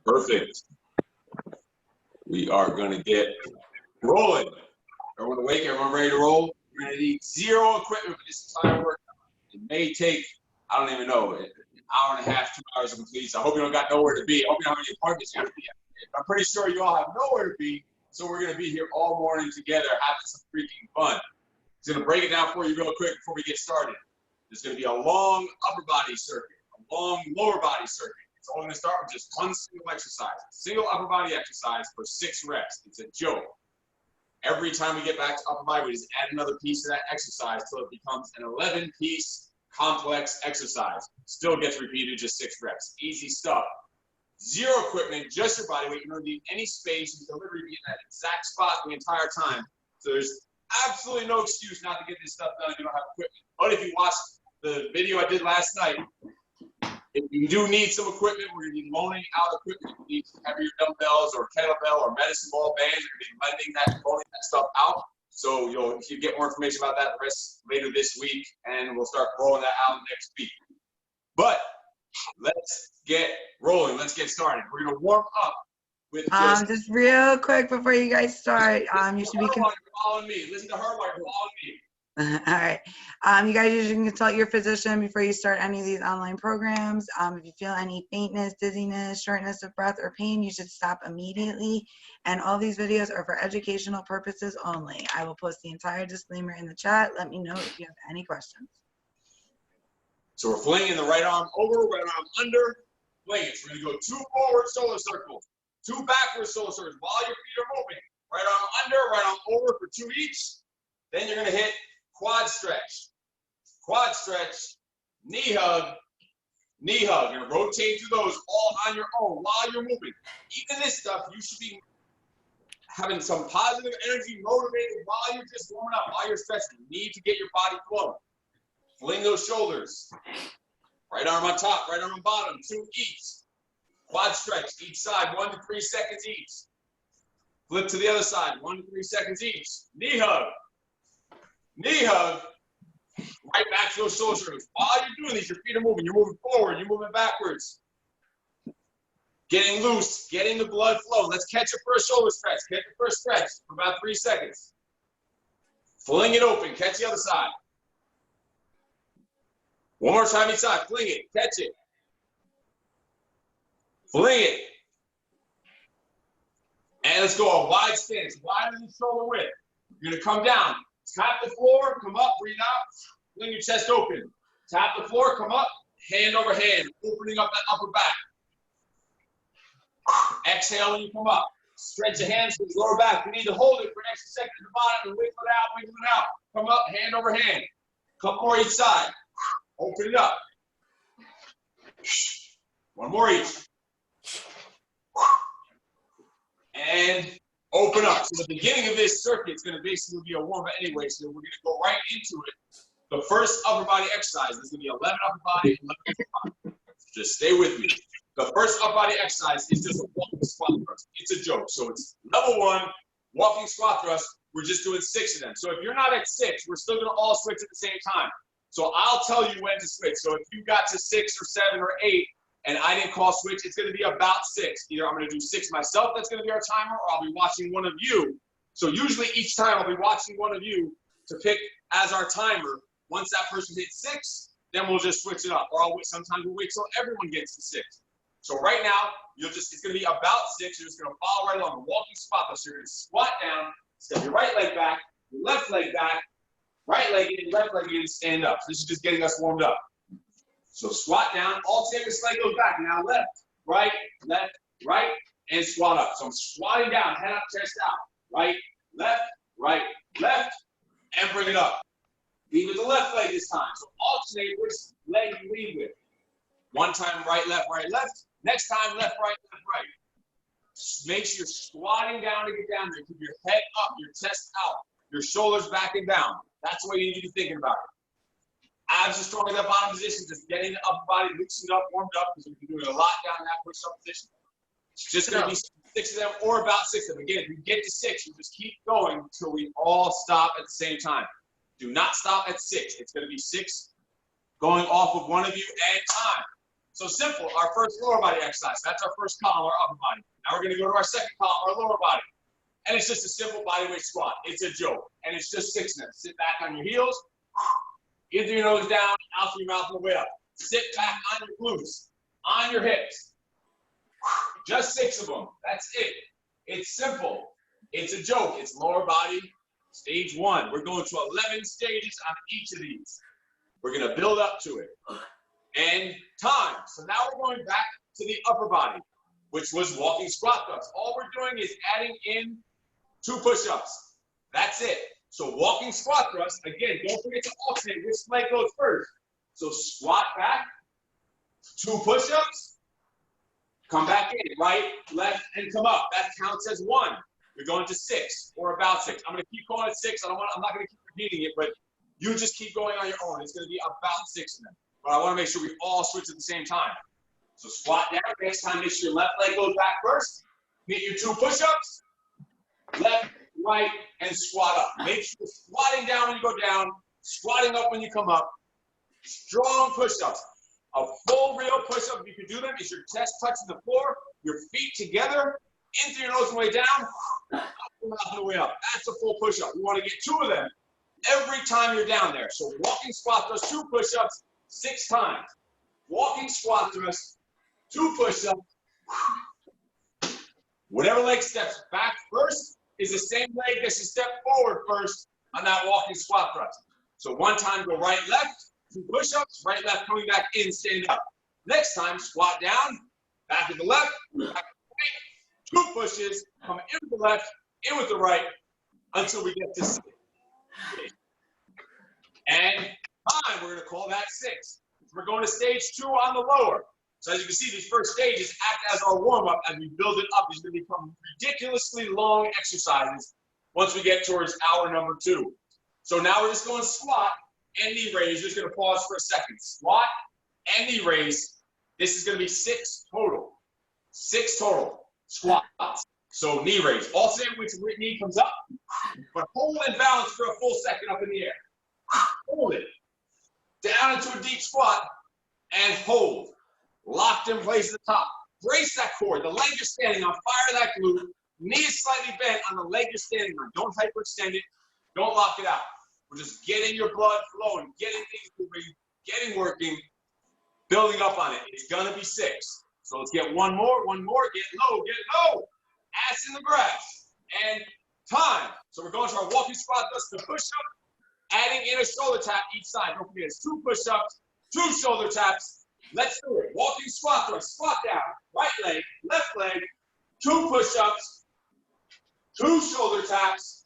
Perfect. We are going to get rolling. Everyone awake? Everyone ready to roll? We're going to need zero equipment for this entire workout. It may take, I don't even know, an hour and a half, 2 hours to complete. So I hope you don't got nowhere to be. I hope you don't have any appointments you have to be at. I'm pretty sure you all have nowhere to be. So we're going to be here all morning together having some freaking fun. It's going to break it down for you real quick before we get started. There's going to be a long upper body circuit, a long lower body circuit. It's all going to start with just one single exercise, single upper body exercise for 6 reps. It's a joke. Every time we get back to upper body, we just add another piece to that exercise till it becomes an 11-piece complex exercise. Still gets repeated, just 6 reps. Easy stuff. Zero equipment, just your body weight. You don't need any space. You delivery be in that exact spot the entire time. So there's absolutely no excuse not to get this stuff done if you don't have equipment. But if you watched the video I did last night, if you do need some equipment, we're going to be loaning out equipment. If you need heavier dumbbells or kettlebell or medicine ball bands, we're going to be loaning that stuff out. So you'll get more information about that later this week, and we'll start rolling that out next week. But let's get rolling. Let's get started. We're going to warm up with just real quick before you guys start. You should be following me. Listen to her while you're following me. All right. You guys usually consult your physician before you start any of these online programs. If you feel any faintness, dizziness, shortness of breath, or pain, you should stop immediately. And all these videos are for educational purposes only. I will post the entire disclaimer in the chat. Let me know if you have any questions. So we're flinging the right arm over, right arm under. Fling it. So we're going to go 2 forward solar circles, 2 backward solar circles while your feet are moving. Right arm under, right arm over for 2 each. Then you're going to hit quad stretch, knee hug, knee hug. You're going to rotate through those all on your own while you're moving. Even this stuff, you should be having some positive energy, motivated while you're just warming up, while you're stretching. You need to get your body flowing. Fling those shoulders. Right arm on top, right arm on bottom, 2 each. Quad stretch each side, 1 to 3 seconds each. Flip to the other side, 1 to 3 seconds each. Knee hug. Knee hug, right back to those shoulder circles. While you're doing these, your feet are moving. You're moving forward. You're moving backwards. Getting loose, getting the blood flow. Let's catch your first shoulder stretch. Catch your first stretch for about 3 seconds. Fling it open. Catch the other side. One more time each side. Fling it. Catch it. Fling it. And let's go a wide stance. Wide in the shoulder width. You're going to come down. Tap the floor, come up, breathe out, fling your chest open. Tap the floor, come up, hand over hand, opening up that upper back. Exhale when you come up. Stretch your hands to the lower back. You need to hold it for an extra second at the bottom and wiggle it out, wiggle it out. Come up, hand over hand. Couple more each side. Open it up. One more each. And open up. So the beginning of this circuit is going to basically be a warm-up anyway, so we're going to go right into it. The first upper body exercise is going to be 11 upper body, 11 upper body. Just stay with me. The first upper body exercise is just a walking squat thrust. It's a joke. So it's level 1, walking squat thrust. We're just doing 6 of them. So if you're not at 6, we're still going to all switch at the same time. So I'll tell you when to switch. So if you got to 6 or 7 or 8, and I didn't call switch, it's going to be about 6. Either I'm going to do 6 myself, that's going to be our timer, or I'll be watching one of you. So usually each time I'll be watching one of you to pick as our timer. Once that person hits 6, then we'll just switch it up. Or sometimes we'll wait till everyone gets to 6. So right now, it's going to be about 6. You're just going to follow right along. The walking squat. So you're going to squat down, step your right leg back, your left leg back, right leg in, left leg in, stand up. So this is just getting us warmed up. So squat down, alternate this leg goes back. Now left, right, and squat up. So I'm squatting down, head up, chest out. Right, left, and bring it up. Lead with the left leg this time. So alternate which leg you lead with. One time right, left. Next time left, right. Make sure you're squatting down to get down there. Keep your head up, your chest out, your shoulders back and down. That's the way you need to be thinking about it. Abs are strong in that bottom position, just getting the upper body loosened up, warmed up, because we've been doing a lot down in that push-up position. It's just going to be 6 of them or about 6 of them. Again, if you get to 6, you just keep going until we all stop at the same time. Do not stop at 6. It's going to be 6 going off of one of you at a time. So simple, our first lower body exercise. That's our first column, our upper body. Now we're gonna go to our second column, our lower body. And it's just a simple bodyweight squat. It's a joke. And it's just 6 minutes. Sit back on your heels, in through your nose down, out through your mouth on the way up. Sit back on your glutes, on your hips. Just 6 of them. That's it. It's simple. It's a joke. It's lower body, stage 1. We're going to 11 stages on each of these. We're going to build up to it. And time. So now we're going back to the upper body, which was walking squat thrusts. All we're doing is adding in 2 push-ups. That's it. So walking squat thrust, again, don't forget to alternate which leg goes first. So squat back, 2 push-ups, come back in, right, left, and come up. That counts as 1. You're going to 6 or about 6. I'm going to keep going at 6. I'm not going to keep repeating it, but you just keep going on your own. It's going to be about 6 of them. But I want to make sure we all switch at the same time. So squat down. Next time, make sure your left leg goes back first. Get your 2 push-ups. Left, right, and squat up. Make sure you're squatting down when you go down, squatting up when you come up. Strong push-ups. A full real push-up, if you can do them, is your chest touching the floor, your feet together, in through your nose and way down, out your mouth and the way up. That's a full push-up. We want to get 2 of them every time you're down there. So walking squat thrust, 2 push-ups, 6 times. Walking squat thrust, 2 push-ups. Whatever leg steps back first is the same leg that should step forward first on that walking squat thrust. So one time go right, left, 2 push-ups, right, left, coming back in, stand up. Next time, squat down, back to the left, back to the right, 2 pushes, come in with the left, in with the right, until we get to 6. And time, we're gonna call that 6. We're going to stage 2 on the lower. So as you can see, these first stages act as our warm-up. As we build it up, these are going to become ridiculously long exercises once we get towards hour number 2. So now we're just going squat and knee raise. Just going to pause for a second. Squat and knee raise. This is going to be 6 total. 6 total squats. So knee raise. Alternate which knee comes up, but hold and balance for a full second up in the air. Hold it. Down into a deep squat and hold. Locked in place at the top. Brace that core. The leg you're standing on, fire that glute. Knee is slightly bent on the leg you're standing on. Don't hyperextend it. Don't lock it out. We're just getting your blood flowing, getting things moving, getting working, building up on it. It's going to be 6. So let's get one more, get low, ass in the grass, and time. So we're going to our walking squat thrust to push up, adding in a shoulder tap each side. Don't forget, it's 2 push-ups, 2 shoulder taps. Let's do it. Walking squat thrust, squat down, right leg, left leg, 2 push-ups, 2 shoulder taps,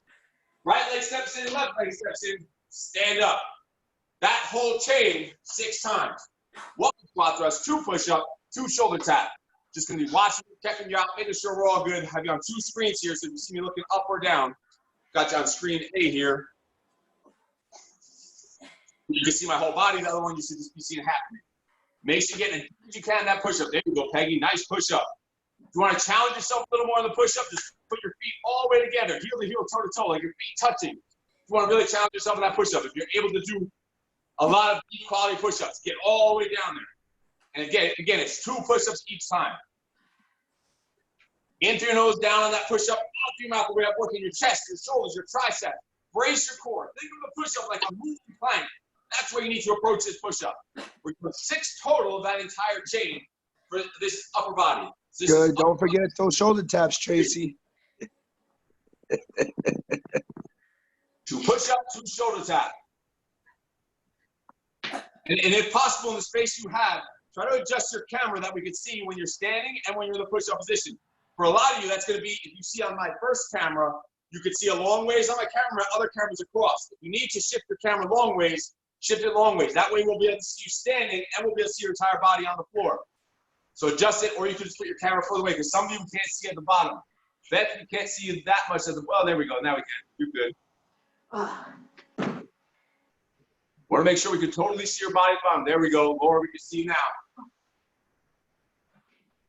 right leg steps in, left leg steps in, stand up. That whole chain 6 times. Walking squat thrust, 2 push-up, 2 shoulder tap. Just gonna be watching, checking you out, making sure we're all good. Have you on 2 screens here, so if you see me looking up or down, got you on screen A here. You can see my whole body. The other one you should just be seeing half of me. Make sure you get as deep as you can that push-up. There you go, Peggy. Nice push-up. If you want to challenge yourself a little more on the push-up, just put your feet all the way together, heel to heel, toe to toe, like your feet touching. If you want to really challenge yourself in that push-up, if you're able to do a lot of deep quality push-ups, get all the way down there. And again, it's 2 push-ups each time. In through your nose, down on that push-up, out through your mouth, the way up, working your chest, your shoulders, your triceps. Brace your core. Think of the push-up like a moving plank. That's where you need to approach this push-up. We're doing 6 total of that entire chain for this upper body. So good. Don't forget those shoulder taps, Tracy. 2 push-ups, 2 shoulder tap. And if possible, in the space you have, try to adjust your camera that we can see when you're standing and when you're in the push-up position. For a lot of you, that's going to be, if you see on my first camera, you can see a long ways on my camera, other cameras across. If you need to shift your camera long ways, shift it long ways. That way we'll be able to see you standing and we'll be able to see your entire body on the floor. So adjust it, or you can just put your camera further away, because some of you can't see at the bottom. Beth, you can't see that much at the, well, there we go. Now we can. You're good. Want to make sure we can totally see your body at the bottom. There we go. Laura, we can see now.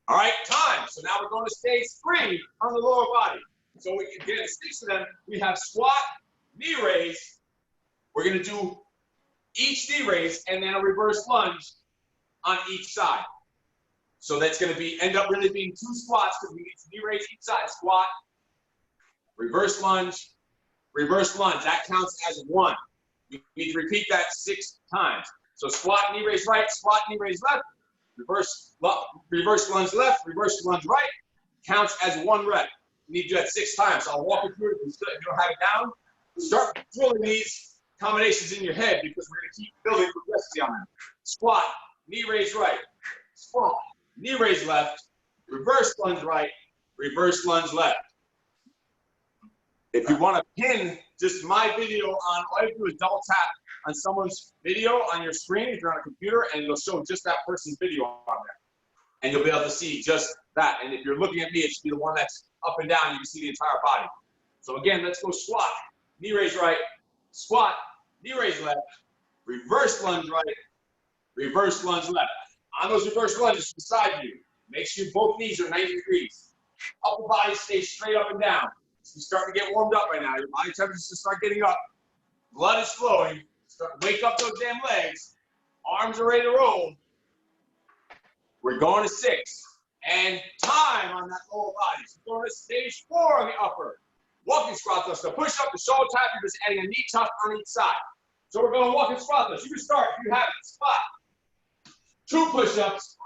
All right, time. So now we're going to stage 3 on the lower body. So we can get 6 of them. We have squat, knee raise. We're going to do each knee raise and then a reverse lunge on each side. So that's going to end up really being 2 squats because we need to knee raise each side. Squat, reverse lunge, reverse lunge. That counts as 1. You need to repeat that 6 times. So squat, knee raise right, squat, knee raise left, reverse lunge left, reverse lunge right. Counts as 1 rep. You need to do that 6 times. So I'll walk you through it. If you don't have it down, start drilling these combinations in your head because we're going to keep building progressively on them. Squat, knee raise right, squat, knee raise left, reverse lunge right, reverse lunge left. If you want to pin just my video on, all you have to do is double tap on someone's video on your screen if you're on a computer, and it'll show just that person's video on there. And you'll be able to see just that. And if you're looking at me, it should be the one that's up and down. You can see the entire body. So again, let's go squat, knee raise right, squat, knee raise left, reverse lunge right, reverse lunge left. On those reverse lunges to the side view, make sure both knees are 90 degrees. Upper body stays straight up and down. So you're starting to get warmed up right now. Your body temperature is to start getting up. Blood is flowing. Wake up those damn legs. Arms are ready to roll. We're going to 6. And time on that lower body. So we're going to stage 4 on the upper. Walking squat thrust. So push up the shoulder tap. You're just adding a knee tuck on each side. So we're going to walking squat thrust. You can start if you have it. Spot. 2 push-ups.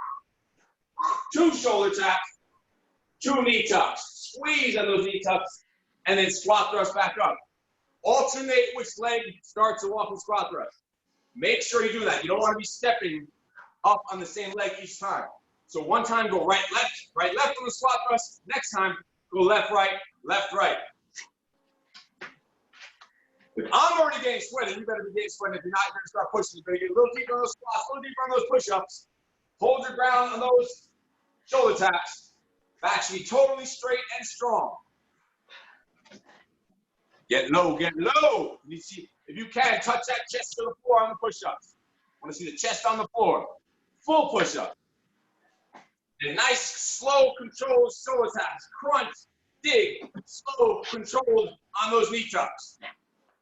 2 shoulder taps. 2 knee tucks. Squeeze on those knee tucks. And then squat thrust back up. Alternate which leg starts a walking squat thrust. Make sure you do that. You don't want to be stepping up on the same leg each time. So one time go right, left on the squat thrust. Next time, go left, right, left, right. If I'm already getting sweaty, you better be getting sweaty. If you're not, you're going to start pushing. You're going to get a little deeper on those squats, a little deeper on those push-ups. Hold your ground on those shoulder taps. Back should be totally straight and strong. Get low, get low. You see, if you can, touch that chest to the floor on the push-ups. I want to see the chest on the floor. Full push-up. And nice, slow, controlled shoulder taps. Crunch, dig, slow, controlled on those knee tucks.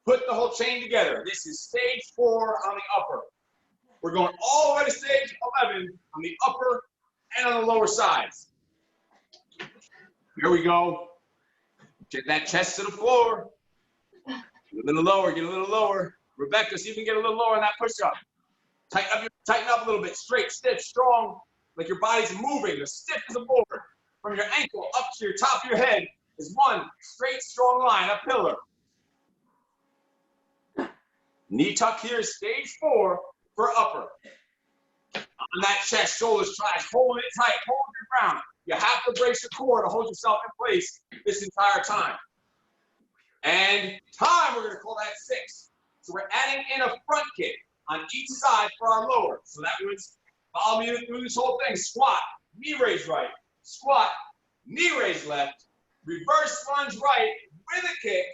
Put the whole chain together. This is stage 4 on the upper. We're going all the way to stage 11 on the upper and on the lower sides. Here we go. Get that chest to the floor. Get a little lower, get a little lower. Rebecca, see if you can get a little lower on that push-up. Tighten up a little bit. Straight, stiff, strong. Like your body's moving. The stiff as a board. From your ankle up to your top of your head is one straight, strong line, a pillar. Knee tuck here is stage 4 for upper. On that chest, shoulders, thighs, hold it tight, hold your ground. You have to brace your core to hold yourself in place this entire time. And time, we're going to call that 6. So we're adding in a front kick on each side for our lower. So that means follow me through this whole thing. Squat, knee raise right, squat, knee raise left, reverse lunge right with a kick,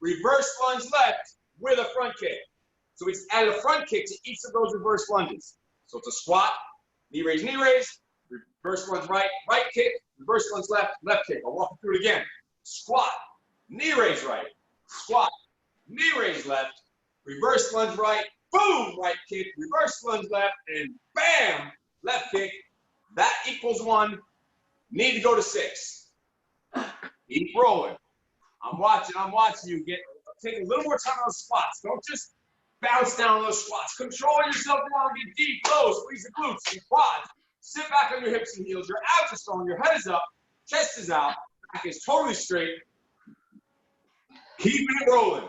reverse lunge left with a front kick. So we add a front kick to each of those reverse lunges. So it's a squat, knee raise, reverse lunge right, right kick, reverse lunge left, left kick. I'll walk you through it again. Squat, knee raise right, squat, knee raise left, reverse lunge right, boom, right kick, reverse lunge left, and bam, left kick. That equals 1. Need to go to 6. Keep rolling. I'm watching you. Take a little more time on those squats. Don't just bounce down those squats. Control yourself down, get deep, low, squeeze the glutes and quads. Sit back on your hips and heels. Your abs are strong, your head is up, chest is out, back is totally straight. Keep it rolling.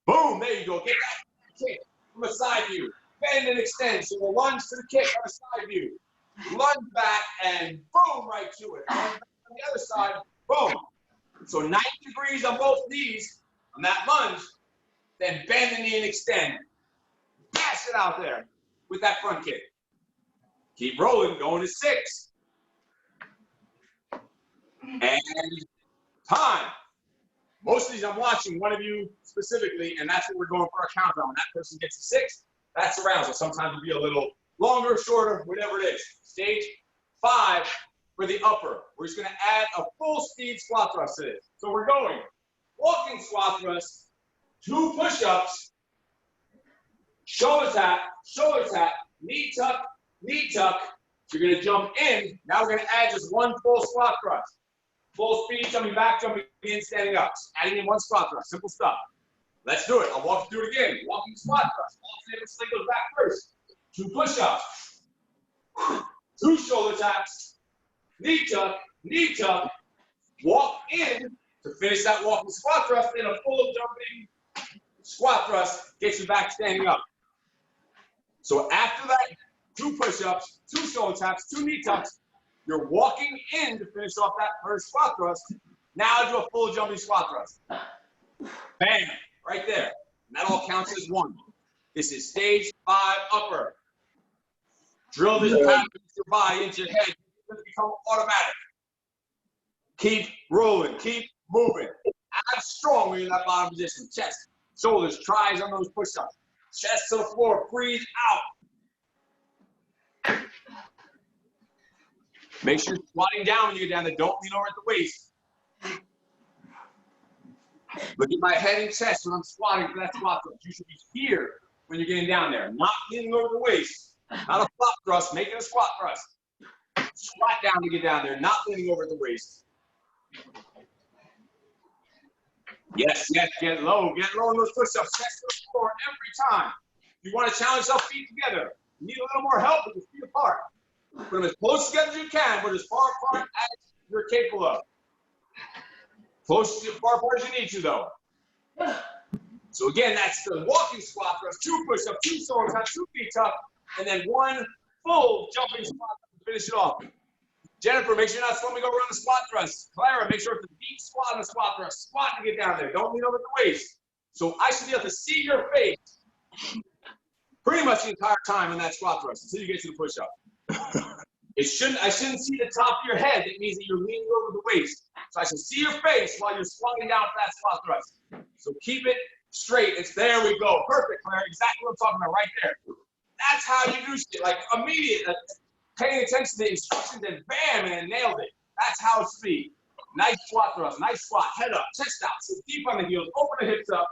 Boom, there you go. Get that kick from a side view. Bend and extend. So we'll lunge to the kick on a side view. Lunge back and boom, right to it. Lunge back on the other side, boom. So 90 degrees on both knees on that lunge, then bend the knee and extend. Pass it out there with that front kick. Keep rolling, going to 6. And time. Most of these I'm watching, one of you specifically, and that's what we're going for a countdown. When that person gets to 6, that's the round. So sometimes it'll be a little longer, shorter, whatever it is. Stage 5 for the upper. We're just going to add a full speed squat thrust to this. So we're going walking squat thrust, 2 push-ups, shoulder tap, knee tuck, So you're gonna jump in. Now we're gonna add just one full squat thrust. Full speed, jumping back, jumping in, standing up. Adding in one squat thrust, simple stuff. Let's do it. I'll walk you through it again. Walking squat thrust. Alternate sling goes back first. 2 push-ups. 2 shoulder taps. Knee tuck, walk in to finish that walking squat thrust, then a full jumping squat thrust gets you back standing up. So after that, 2 push-ups, 2 shoulder taps, 2 knee tucks, you're walking in to finish off that first squat thrust. Now do a full jumping squat thrust. Bam, right there. And that all counts as 1. This is stage 5 upper. Drill this pattern into your body, into your head. It's going to become automatic. Keep rolling, keep moving. Add strong when you're in that bottom position. Chest, shoulders, tries on those push-ups. Chest to the floor, breathe out. Make sure you're squatting down when you get down there. Don't lean over at the waist. Look at my head and chest when I'm squatting for that squat thrust. You should be here when you're getting down there, not leaning over the waist. Not a flop thrust, make it a squat thrust. Squat down to get down there, not leaning over the waist. Yes, get low in those push-ups. Chest to the floor every time. If you want to challenge yourself, feet together. You need a little more help with your feet apart. Put them as close together as you can, but as far apart as you're capable of. Close as far apart as you need to, though. So again, that's the walking squat thrust. 2 push-ups, 2 shoulder taps, 2 feet tuck, and then 1 full jumping squat to finish it off. Jennifer, make sure you're not slumping over on the squat thrust. Clara, make sure it's a deep squat on the squat thrust. Squat to get down there. Don't lean over the waist. So I should be able to see your face pretty much the entire time in that squat thrust until you get to the push-up. I shouldn't see the top of your head. It means that you're leaning over the waist. So I should see your face while you're squatting down for that squat thrust. So keep it straight. There we go. Perfect, Claire. Exactly what I'm talking about right there. That's how you do shit. Like immediate, paying attention to the instructions and bam, and nailed it. That's how it should be. Nice squat thrust, nice squat, head up, chest out, sit deep on the heels, open the hips up,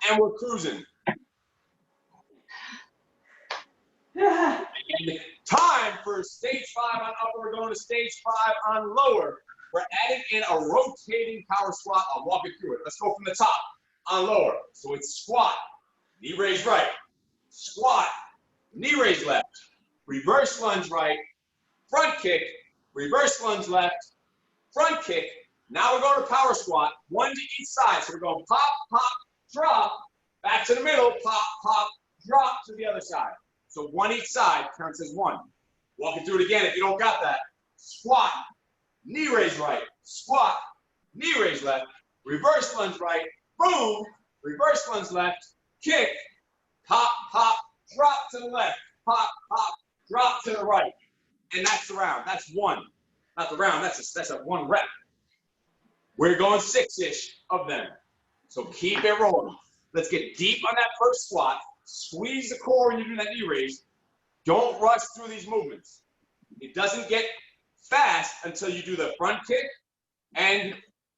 and we're cruising. And time for stage 5 on upper. We're going to stage 5 on lower. We're adding in a rotating power squat. I'll walk you through it. Let's go from the top on lower. So it's squat, knee raise right, squat, knee raise left, reverse lunge right, front kick, reverse lunge left, front kick. Now we're going to power squat, 1 to each side. So we're going pop, pop, drop, back to the middle, pop, pop, drop to the other side. So 1 each side counts as 1. Walk it through it again if you don't got that. Squat, knee raise right, squat, knee raise left, reverse lunge right, boom, reverse lunge left, kick, pop, pop, drop to the left, pop, pop, drop to the right. And that's the round. That's 1. Not the round, that's a 1 rep. We're going 6-ish of them. So keep it rolling. Let's get deep on that first squat. Squeeze the core when you do that knee raise. Don't rush through these movements. It doesn't get fast until you do the front kick and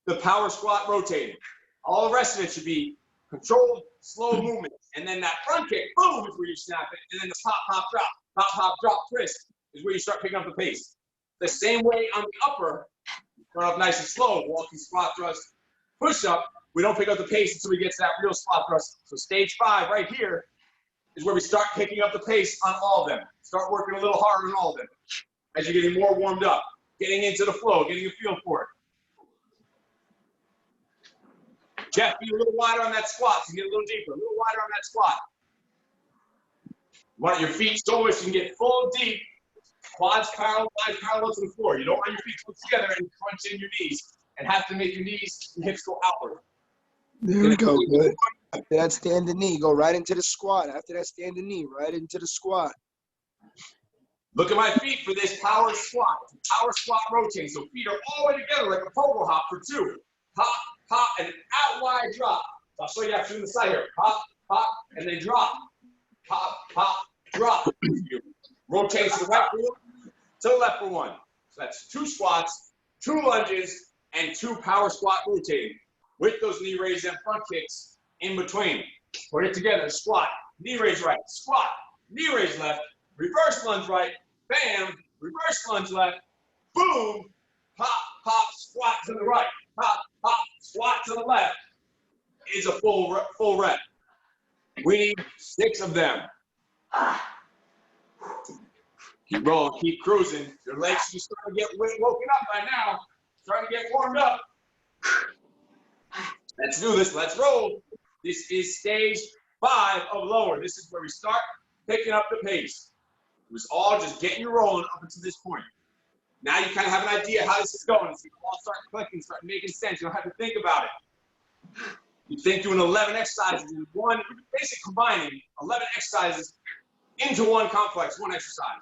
the power squat rotating. All the rest of it should be controlled, slow movement. And then that front kick, boom, is where you snap it. And then the pop, pop, drop, twist is where you start picking up the pace. The same way on the upper, start off nice and slow, walking squat thrust, push up. We don't pick up the pace until we get to that real squat thrust. So stage 5 right here is where we start picking up the pace on all of them. Start working a little harder on all of them as you're getting more warmed up, getting into the flow, getting a feel for it. Jeff, be a little wider on that squat so you get a little deeper, a little wider on that squat. You want your feet so you can get full deep, quads parallel to the floor. You don't want your feet close together and crunch in your knees and have to make your knees and hips go outward. There we go. Good. After that standing knee, go right into the squat. After that standing knee, right into the squat. Look at my feet for this power squat. Power squat rotating. So feet are all the way together like a pogo hop for 2. Pop, pop, and out wide drop. So I'll show you actually on the side here. Pop, pop, and then drop. Pop, pop, drop. Rotate to the right for 1, to the left for 1. So that's 2 squats, 2 lunges, and 2 power squat rotating with those knee raises and front kicks in between. Put it together. Squat, knee raise right, squat, knee raise left, reverse lunge right, bam, reverse lunge left, boom, pop, pop, squat to the right, pop, pop, squat to the left is a full rep. We need 6 of them. Keep rolling, keep cruising. Your legs should start to get woken up by now. Starting to get warmed up. Let's do this, let's roll. This is stage 5 of lower. This is where we start picking up the pace. It was all just getting you rolling up until this point. Now you kind of have an idea how this is going. So you all start clicking, start making sense. You don't have to think about it. You think doing 11 exercises in one, basically combining 11 exercises into one complex, one exercise.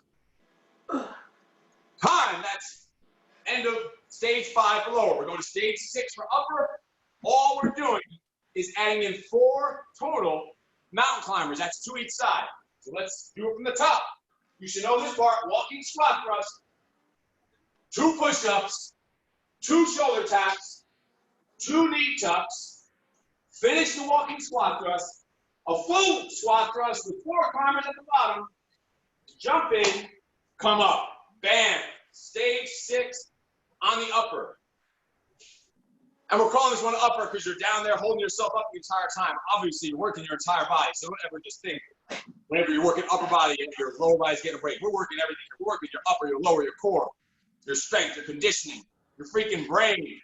Time, that's end of stage 5 for lower. We're going to stage 6 for upper. All we're doing is adding in 4 total mountain climbers. That's 2 each side. So let's do it from the top. You should know this part. Walking squat thrust, 2 push-ups, 2 shoulder taps, 2 knee tucks. Finish the walking squat thrust. A full squat thrust with 4 climbers at the bottom. Jump in, come up. Bam. Stage 6 on the upper. And we're calling this one upper because you're down there holding yourself up the entire time. Obviously, you're working your entire body. So don't ever just think, whenever you're working upper body, your lower body's getting a break. We're working everything. You're working your upper, your lower, your core, your strength, your conditioning, your freaking brain.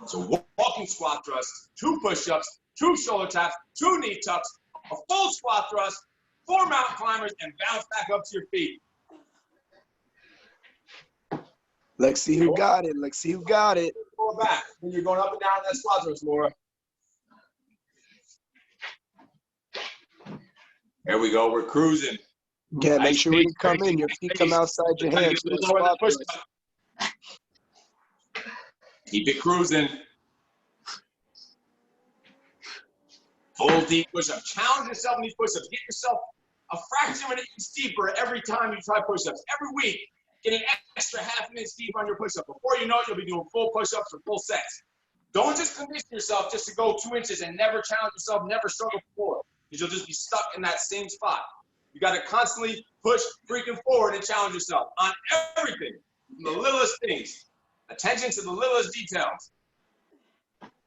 So walking squat thrust, 2 push-ups, 2 shoulder taps, 2 knee tucks, a full squat thrust, 4 mountain climbers, and bounce back up to your feet. Let's see who got it. Let's see who got it. Go back when you're going up and down that squat thrust, Laura. There we go. We're cruising. Yeah, make sure when you come in, your feet come outside your hands. Keep it cruising. Full deep push-up. Challenge yourself in these push-ups. Get yourself a fraction of an inch deeper every time you try push-ups. Every week, getting extra half an inch deeper on your push-up. Before you know it, you'll be doing full push-ups or full sets. Don't just condition yourself just to go 2 inches and never challenge yourself, never struggle forward, because you'll just be stuck in that same spot. You got to constantly push freaking forward and challenge yourself on everything, from the littlest things. Attention to the littlest details.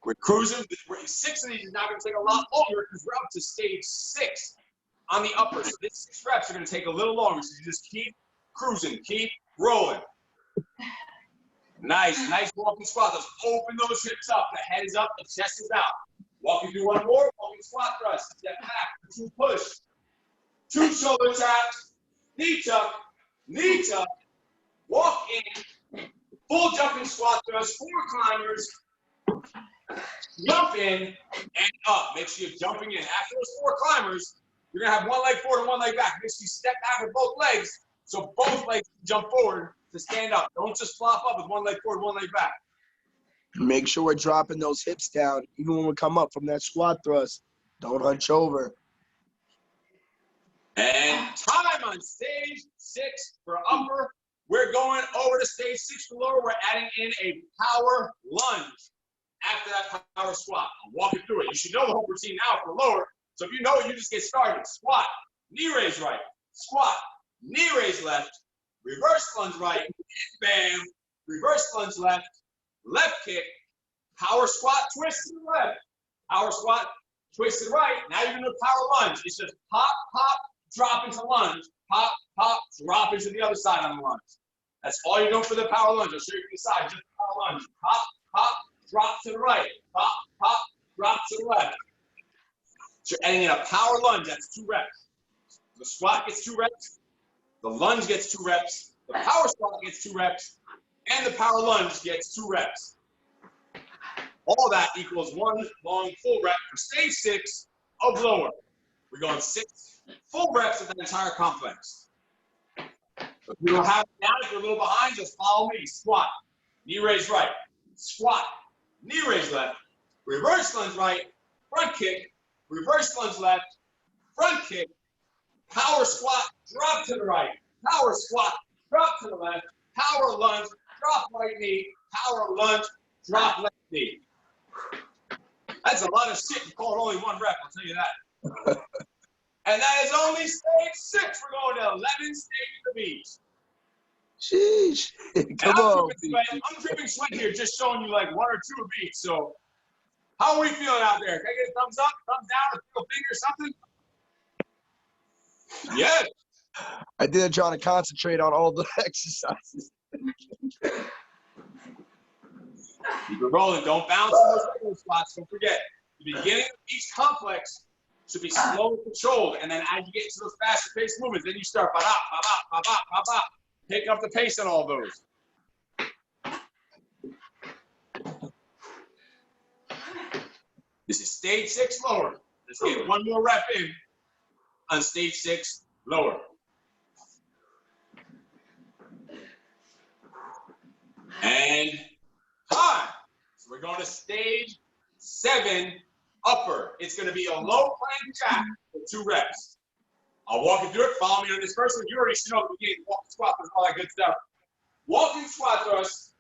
We're cruising. 6 of these is not going to take a lot longer because we're up to stage 6 on the upper. So these 6 reps are going to take a little longer. So you just keep cruising, keep rolling. Nice walking squat. Let's open those hips up. The head is up, the chest is out. Walking through one more, walking squat thrust. Step back, 2 push. 2 shoulder taps, knee tuck, walk in, full jumping squat thrust, 4 climbers, jump in and up. Make sure you're jumping in. After those 4 climbers, you're gonna have one leg forward and one leg back. Make sure you step back with both legs so both legs jump forward to stand up. Don't just flop up with one leg forward, one leg back. Make sure we're dropping those hips down, even when we come up from that squat thrust. Don't hunch over. And time on stage 6 for upper. We're going over to stage 6 for lower. We're adding in a power lunge after that power squat. I'll walk you through it. You should know the whole routine now for lower. So if you know it, you just get started. Squat, knee raise right, squat, knee raise left, reverse lunge right, and bam, reverse lunge left, left kick, power squat, twist to the left, power squat, twist to the right. Now you're gonna do power lunge. It's just pop, pop, drop into lunge, pop, pop, drop into the other side on the lunge. That's all you're doing for the power lunge. I'll show you from the side, just power lunge. Pop, pop, drop to the right, pop, pop, drop to the left. So you're adding in a power lunge, that's 2 reps. The squat gets 2 reps, the lunge gets 2 reps, the power squat gets 2 reps, and the power lunge gets 2 reps. All that equals 1 long full rep for stage 6 of lower. We're going 6 full reps of that entire complex. If you don't have it down, if you're a little behind, just follow me. Squat, knee raise right, squat, knee raise left, reverse lunge right, front kick, reverse lunge left, front kick, power squat, drop to the right, power squat, drop to the left, power lunge, drop right knee, power lunge, drop left knee. That's a lot of shit. You call it only 1 rep, I'll tell you that. And that is only stage 6. We're going to 11 stages of each. Sheesh. Come And on. I'm dripping sweat here, just showing you like 1 or 2 of each. So, how are we feeling out there? Can I get a thumbs up, thumbs down, a middle finger, something? Yes. I didn't try to concentrate on all the exercises. Keep it rolling. Don't bounce in those regular squats. Don't forget, the beginning of each complex should be slow and controlled. And then as you get into those faster paced movements, then you start ba-da, ba-ba, ba-ba, ba-ba. Pick up the pace on all those. This is stage 6 lower. Let's get 1 more rep in on stage 6 lower. And time. So we're going to stage 7 upper. It's going to be a low plank jack for 2 reps. I'll walk you through it. Follow me on this first one. You already should know the beginning. Walking squat thrust, all that good stuff. Walking squat thrust,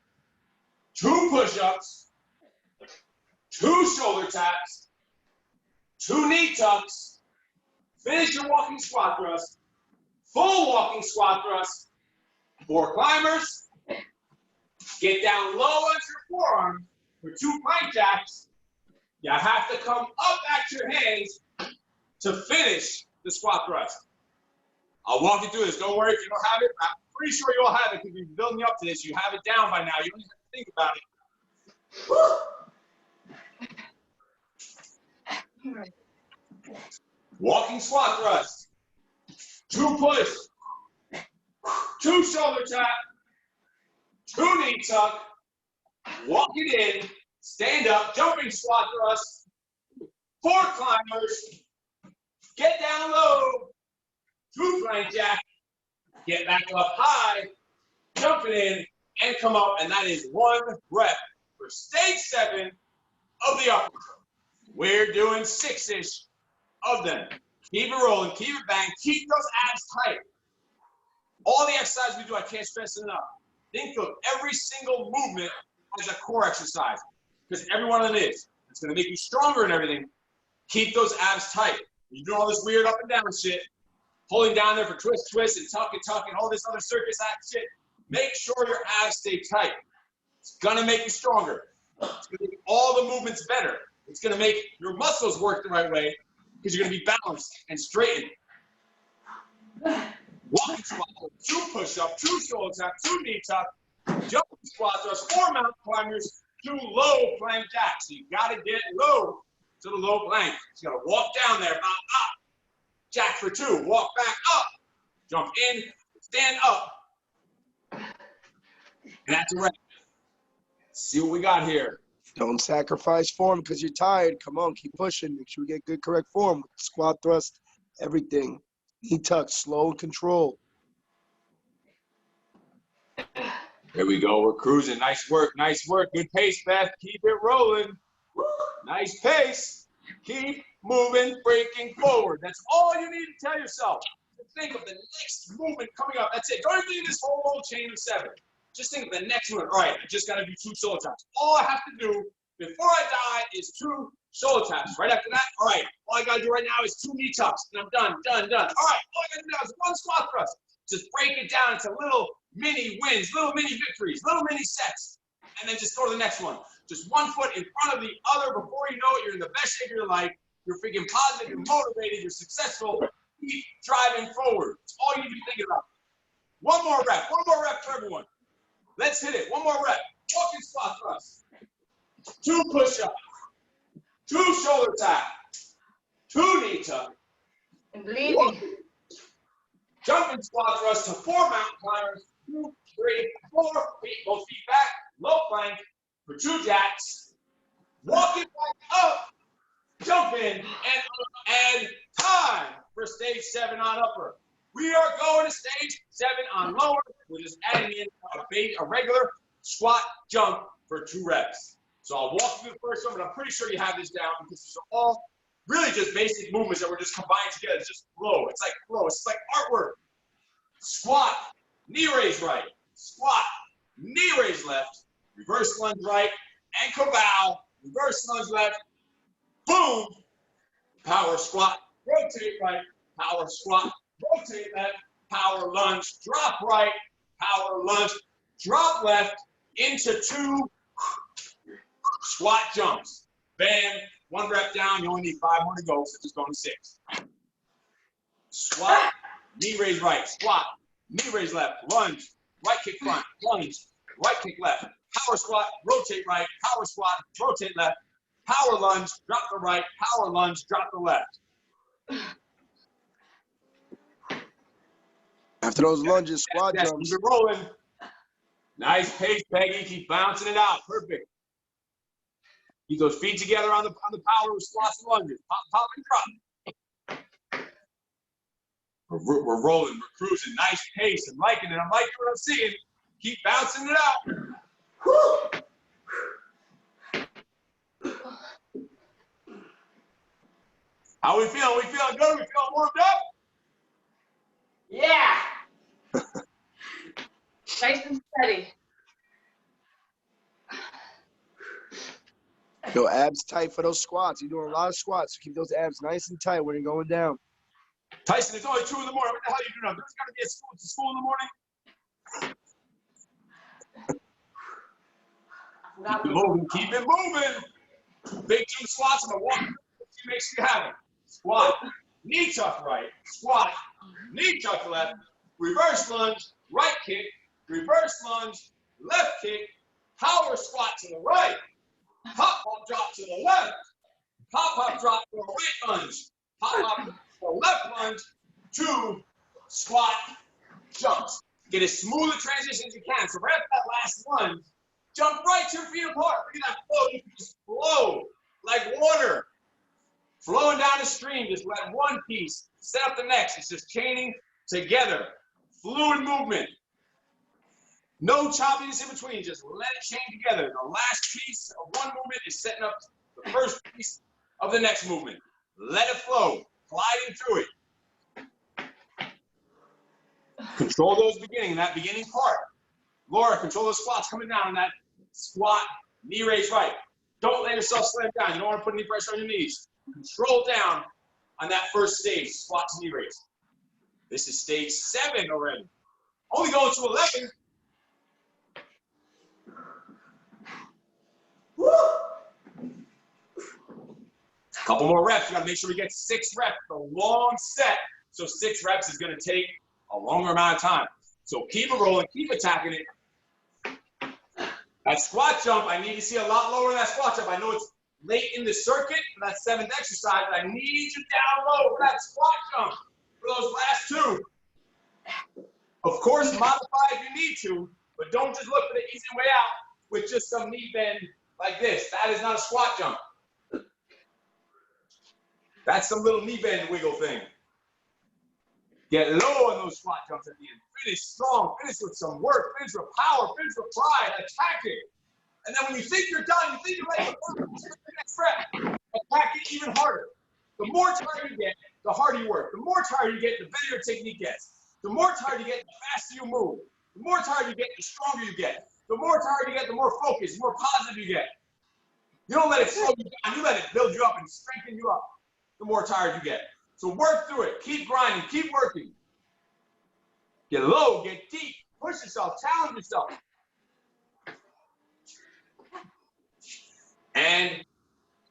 2 push-ups, 2 shoulder taps, 2 knee tucks. Finish your walking squat thrust. Full walking squat thrust. 4 climbers. Get down low onto your forearm for 2 plank jacks. You have to come up at your hands to finish the squat thrust. I'll walk you through this. Don't worry if you don't have it. I'm pretty sure you all have it because we've been building up to this. You have it down by now. You don't even have to think about it. Walking squat thrust. 2 push. 2 shoulder tap. 2 knee tuck. Walk it in. Stand up. Jumping squat thrust. 4 climbers. Get down low. 2 plank jack. Get back up high. Jump it in and come up. And that is 1 rep for stage 7 of the upper. We're doing 6-ish of them. Keep it rolling. Keep it bang. Keep those abs tight. All the exercises we do, I can't stress it enough. Think of every single movement as a core exercise because every one of them is. It's going to make you stronger and everything. Keep those abs tight. You do all this weird up and down shit, holding down there for twist, twist, and tuck, and all this other circus act shit. Make sure your abs stay tight. It's going to make you stronger. It's going to make all the movements better. It's going to make your muscles work the right way because you're going to be balanced and straightened. Walking squat, 2 push-up, 2 shoulder tap, 2 knee tuck, jumping squat thrust, 4 mountain climbers, 2 low plank jacks. So you got to get low to the low plank. So you got to walk down there, up, jack for 2, walk back up, jump in, stand up, and that's a rep. See what we got here. Don't sacrifice form because you're tired. Come on, keep pushing. Make sure we get good, correct form. Squat thrust, everything. Knee tuck, slow and control. There we go. We're cruising. Nice work. Nice work. Good pace, Beth. Keep it rolling. Nice pace. Keep moving, breaking forward. That's all you need to tell yourself. Think of the next movement coming up. That's it. Don't even think of this whole little chain of 7. Just think of the next one. All right, I just got to do 2 shoulder taps. All I have to do before I die is 2 shoulder taps. Right after that, all right, all I got to do right now is 2 knee tucks, and I'm done. All right, all I got to do now is 1 squat thrust. Just break it down into little mini wins, little mini victories, little mini sets, and then just go to the next one. Just 1 foot in front of the other. Before you know it, you're in the best shape of your life. You're freaking positive, you're motivated, you're successful. Keep driving forward. It's all you need to be thinking about. 1 more rep for everyone. Let's hit it. 1 more rep. Walking squat thrust. 2 push-ups. 2 shoulder tap. 2 knee tuck. I'm bleeding. Jumping squat thrust to 4 mountain climbers. 2, 3, 4. Feet, both feet back. Low plank for 2 jacks. Walking back up. Jump in and time for stage 7 on upper. We are going to stage 7 on lower. We're just adding in a regular squat jump for 2 reps. So I'll walk through the first one, but I'm pretty sure you have this down because these are all really just basic movements that we're just combining together. It's just flow. It's like flow. It's like artwork. Squat, knee raise right. Squat, knee raise left. Reverse lunge right. Ankle bow. Reverse lunge left. Boom. Power squat. Rotate right. power squat, rotate left, power lunge, drop right, power lunge, drop left into 2 squat jumps. Bam, 1 rep down, you only need 5 more to go, so just go to 6. Squat, knee raise right, squat, knee raise left, lunge, right kick front, lunge, right kick left, power squat, rotate right, power squat, rotate left, power lunge, drop the right, power lunge, drop the left. After those lunges, squat Yes, jumps. keep it rolling. Nice pace, Peggy. Keep bouncing it out. Perfect. Keep those feet together on the power squats and lunges. Pop, pop, and drop. We're rolling. We're cruising. Nice pace. I'm liking it. I'm liking what I'm seeing. Keep bouncing it out. How we feeling? We feeling good? We feeling warmed up? Yeah. Nice and steady. Yo, abs tight for those squats. You're doing a lot of squats. So keep those abs nice and tight when you're going down. Tyson, it's only 2 in the morning. What the hell are you doing? There's got to be to school in the morning. Keep it moving. Keep it moving. Big jump squats. I'm going to walk through. Make sure you have it. Squat. Knee tuck right. Squat. Knee tuck left. Reverse lunge. Right kick. Reverse lunge. Left kick. Power squat to the right. Pop, pop, drop to the left. Pop, pop, drop to the right lunge. Pop, pop, to the left lunge. 2 squat jumps. Get as smooth a transition as you can. So right after that last lunge, jump right 2 feet apart. Look at that flow. You can just flow like water. Flowing down the stream. Just let one piece set up the next. It's just chaining together. Fluid movement. No choppiness in between, just let it chain together. The last piece of one movement is setting up the first piece of the next movement. Let it flow, gliding through it. Control those that beginning part. Laura, control those squats coming down on that squat, knee raise right. Don't let yourself slam down. You don't want to put any pressure on your knees. Control down on that first stage, squat to knee raise. This is stage 7 already. Only going to 11. Couple more reps. You got to make sure we get 6 reps. It's a long set. So 6 reps is going to take a longer amount of time. So keep it rolling. Keep attacking it. That squat jump, I need to see a lot lower than that squat jump. I know it's late in the circuit for that 7th exercise, but I need you down low for that squat jump for those last 2. Of course, modify if you need to, but don't just look for the easy way out with just some knee bend like this. That is not a squat jump. That's some little knee bend wiggle thing. Get low on those squat jumps at the end. Finish strong. Finish with some work. Finish with power. Finish with pride. Attack it. And then when you think you're done, you think you're ready for the next rep, attack it even harder. The more tired you get, the harder you work. The more tired you get, the better your technique gets. The more tired you get, the faster you move. The more tired you get, the stronger you get. The more tired you get, the more focused, the more positive you get. You don't let it slow you down. You let it build you up and strengthen you up. The more tired you get. So work through it. Keep grinding. Keep working. Get low. Get deep. Push yourself. Challenge yourself. And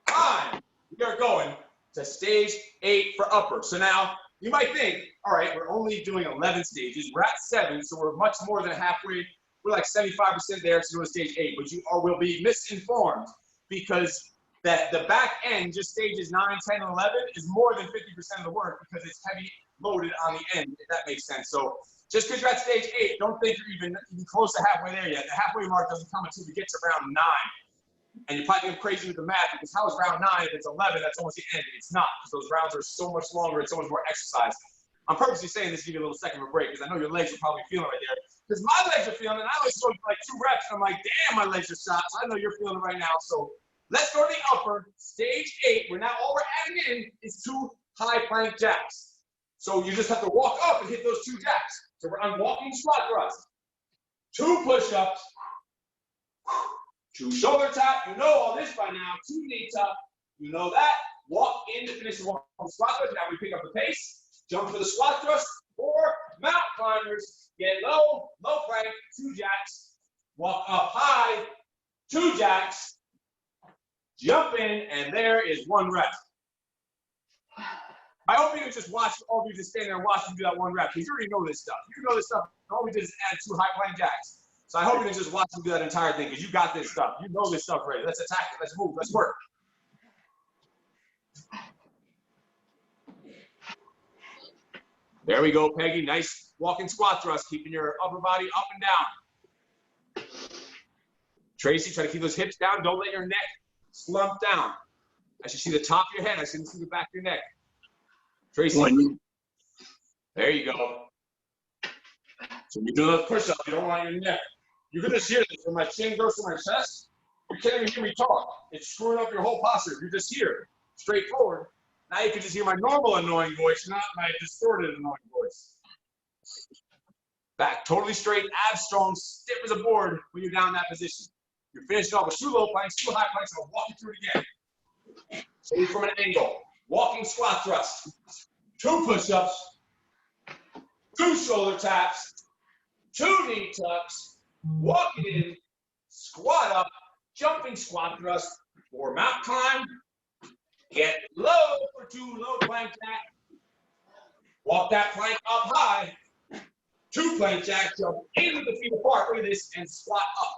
time. We are going to stage 8 for upper. So now you might think, all right, we're only doing 11 stages. We're at 7, so we're much more than halfway. We're like 75% there, so we're doing stage 8. But you will be misinformed because the back end, just stages 9, 10, and 11, is more than 50% of the work because it's heavy loaded on the end, if that makes sense. So just because you're at stage 8, don't think you're even close to halfway there yet. The halfway mark doesn't come until we get to round 9. And you're probably going crazy with the math because how is round 9 if it's 11? That's almost the end. It's not because those rounds are so much longer. It's so much more exercise. I'm purposely saying this to give you a little second of a break because I know your legs are probably feeling right there. Because my legs are feeling it. I always go for like 2 reps and I'm like, damn, my legs are shot. So I know you're feeling it right now. So let's go to the upper, stage 8, where now all we're adding in is 2 high plank jacks. So you just have to walk up and hit those 2 jacks. So we're on walking squat thrust. 2 push-ups, 2 shoulder tap. You know all this by now. 2 knee tap. You know that. Walk in to finish the walking squat thrust. Now we pick up the pace. Jump for the squat thrust, 4 mountain climbers. Get low, low plank, 2 jacks. Walk up high, 2 jacks. Jump in, and there is 1 rep. I hope you can just watch, all of you just stand there and watch me do that 1 rep, because you already know this stuff. You know this stuff. All we did is add 2 high plank jacks. So I hope you can just watch me do that entire thing, because you got this stuff. You know this stuff already. Let's attack it. Let's move. Let's work. There we go, Peggy. Nice walking squat thrust, keeping your upper body up and down. Tracy, try to keep those hips down. Don't let your neck slump down. I should see the top of your head. I shouldn't see the back of your neck. Tracy, there you go. So you do those push-ups. You don't want your neck. You can just hear this. When my chin goes to my chest, you can't even hear me talk. It's screwing up your whole posture. You're just here, straightforward. Now you can just hear my normal annoying voice, not my distorted annoying voice. Back totally straight, abs strong, stiff as a board when you're down in that position. You're finishing off with 2 low planks, 2 high planks. I'll walk you through it again. Same from an angle. Walking squat thrust. 2 push-ups, 2 shoulder taps, 2 knee tucks, walk it in, squat up, jumping squat thrust, 4 mountain climb, get low for 2 low plank jack, walk that plank up high, 2 plank jack, jump into the feet apart, look at this, and squat up.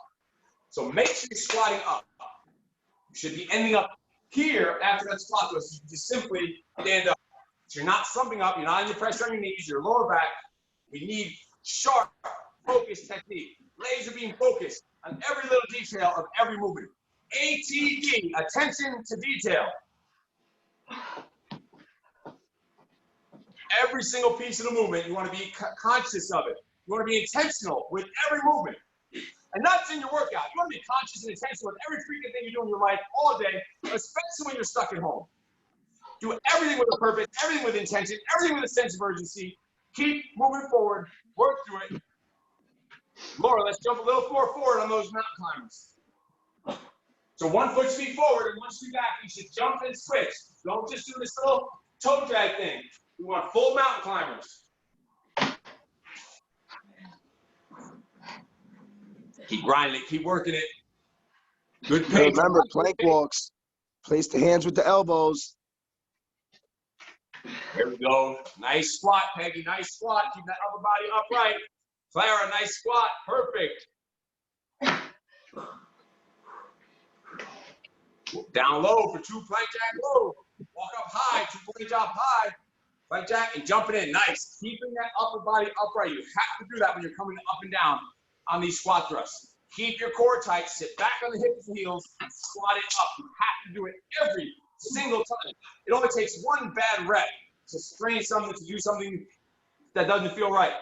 So make sure you're squatting up. You should be ending up here after that squat thrust. You just simply stand up. So you're not slumping up, you're not under pressure on your knees, your lower back. We need sharp, focused technique. Laser beam focus on every little detail of every movement. ATD, attention to detail. Every single piece of the movement, you want to be conscious of it. You want to be intentional with every movement. And not just in your workout. You want to be conscious and intentional with every freaking thing you do in your life all day, especially when you're stuck at home. Do everything with a purpose, everything with intention, everything with a sense of urgency. Keep moving forward. Work through it. Laura, let's jump a little more forward on those mountain climbers. So 1 foot speed forward and 1 speed back. You should jump and switch. Don't just do this little toe drag thing. We want full mountain climbers. Keep grinding it. Keep working it. Good pace. Remember, plank walks. Place the hands with the elbows. Here we go. Nice squat, Peggy. Nice squat. Keep that upper body upright. Clara, nice squat. Perfect. Down low for 2 plank jack low. Walk up high, 2 plank jack high. Plank jack and jumping in. Nice. Keeping that upper body upright. You have to do that when you're coming up and down on these squat thrusts. Keep your core tight. Sit back on the hips and heels and squat it up. You have to do it every single time. It only takes 1 bad rep to strain something, to do something that doesn't feel right.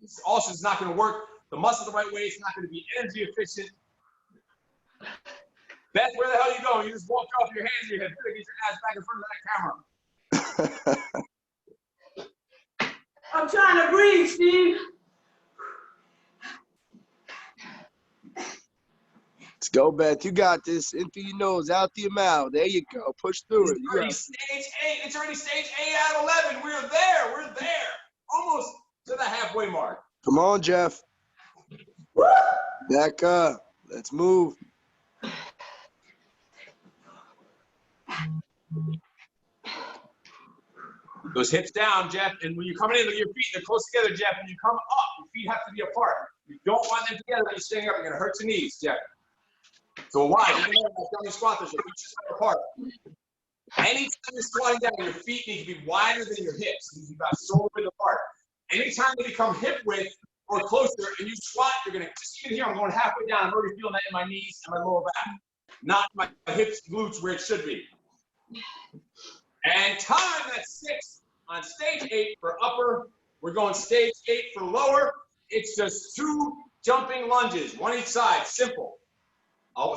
It's also, it's not going to work the muscle the right way. It's not going to be energy efficient. Beth, where the hell are you going? You just walked off your hands and your head. Get your ass back in front of that camera. I'm trying to breathe, Steve. Let's go, Beth. You got this. In through your nose, out through your mouth. There you go. Push through it. It's already stage 8. It's already stage 8 out of 11. We're there. We're there. Almost to the halfway mark. Come on, Jeff. Back up. Let's move. Those hips down, Jeff. And when you're coming in, look at your feet. They're close together, Jeff. When you come up, your feet have to be apart. You don't want them together when you're standing up. You're going to hurt your knees, Jeff. So wide. Even though you're dummy squat, your feet should stay apart. Anytime you're squatting down, your feet need to be wider than your hips. You've got shoulder width apart. Anytime they become hip width or closer and you squat, you're going to, just even here, I'm going halfway down. I'm already feeling that in my knees and my lower back. Not my hips, glutes where it should be. And time, that's 6 on stage 8 for upper. We're going stage 8 for lower. It's just 2 jumping lunges, 1 each side, simple.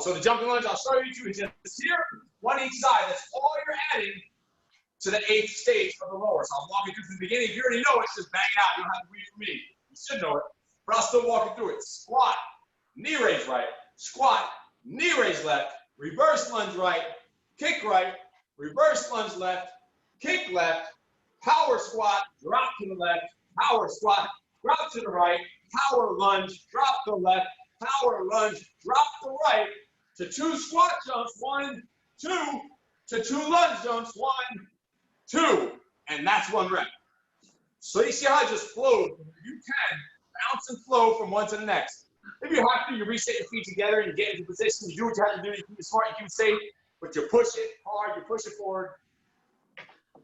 So the jumping lunge, I'll show you 2. It's just here, 1 each side. That's all you're adding to the 8th stage of the lower. So I'll walk you through from the beginning. If you already know it, just bang it out. You don't have to read it from me. You should know it. But I'll still walk you through it. Squat, knee raise right, squat, knee raise left, reverse lunge right, kick right, reverse lunge left, kick left, power squat, drop to the left, power squat, drop to the right, power lunge, drop to the left, power lunge, drop to the right, to 2 squat jumps, 1, 2, to 2 lunge jumps, 1, 2, and that's 1 rep. So you see how it just flows. You can bounce and flow from one to the next. If you have to, you reset your feet together and you get into position. You do what you have to do. You keep it smart, you keep it safe, but you push it hard, you push it forward.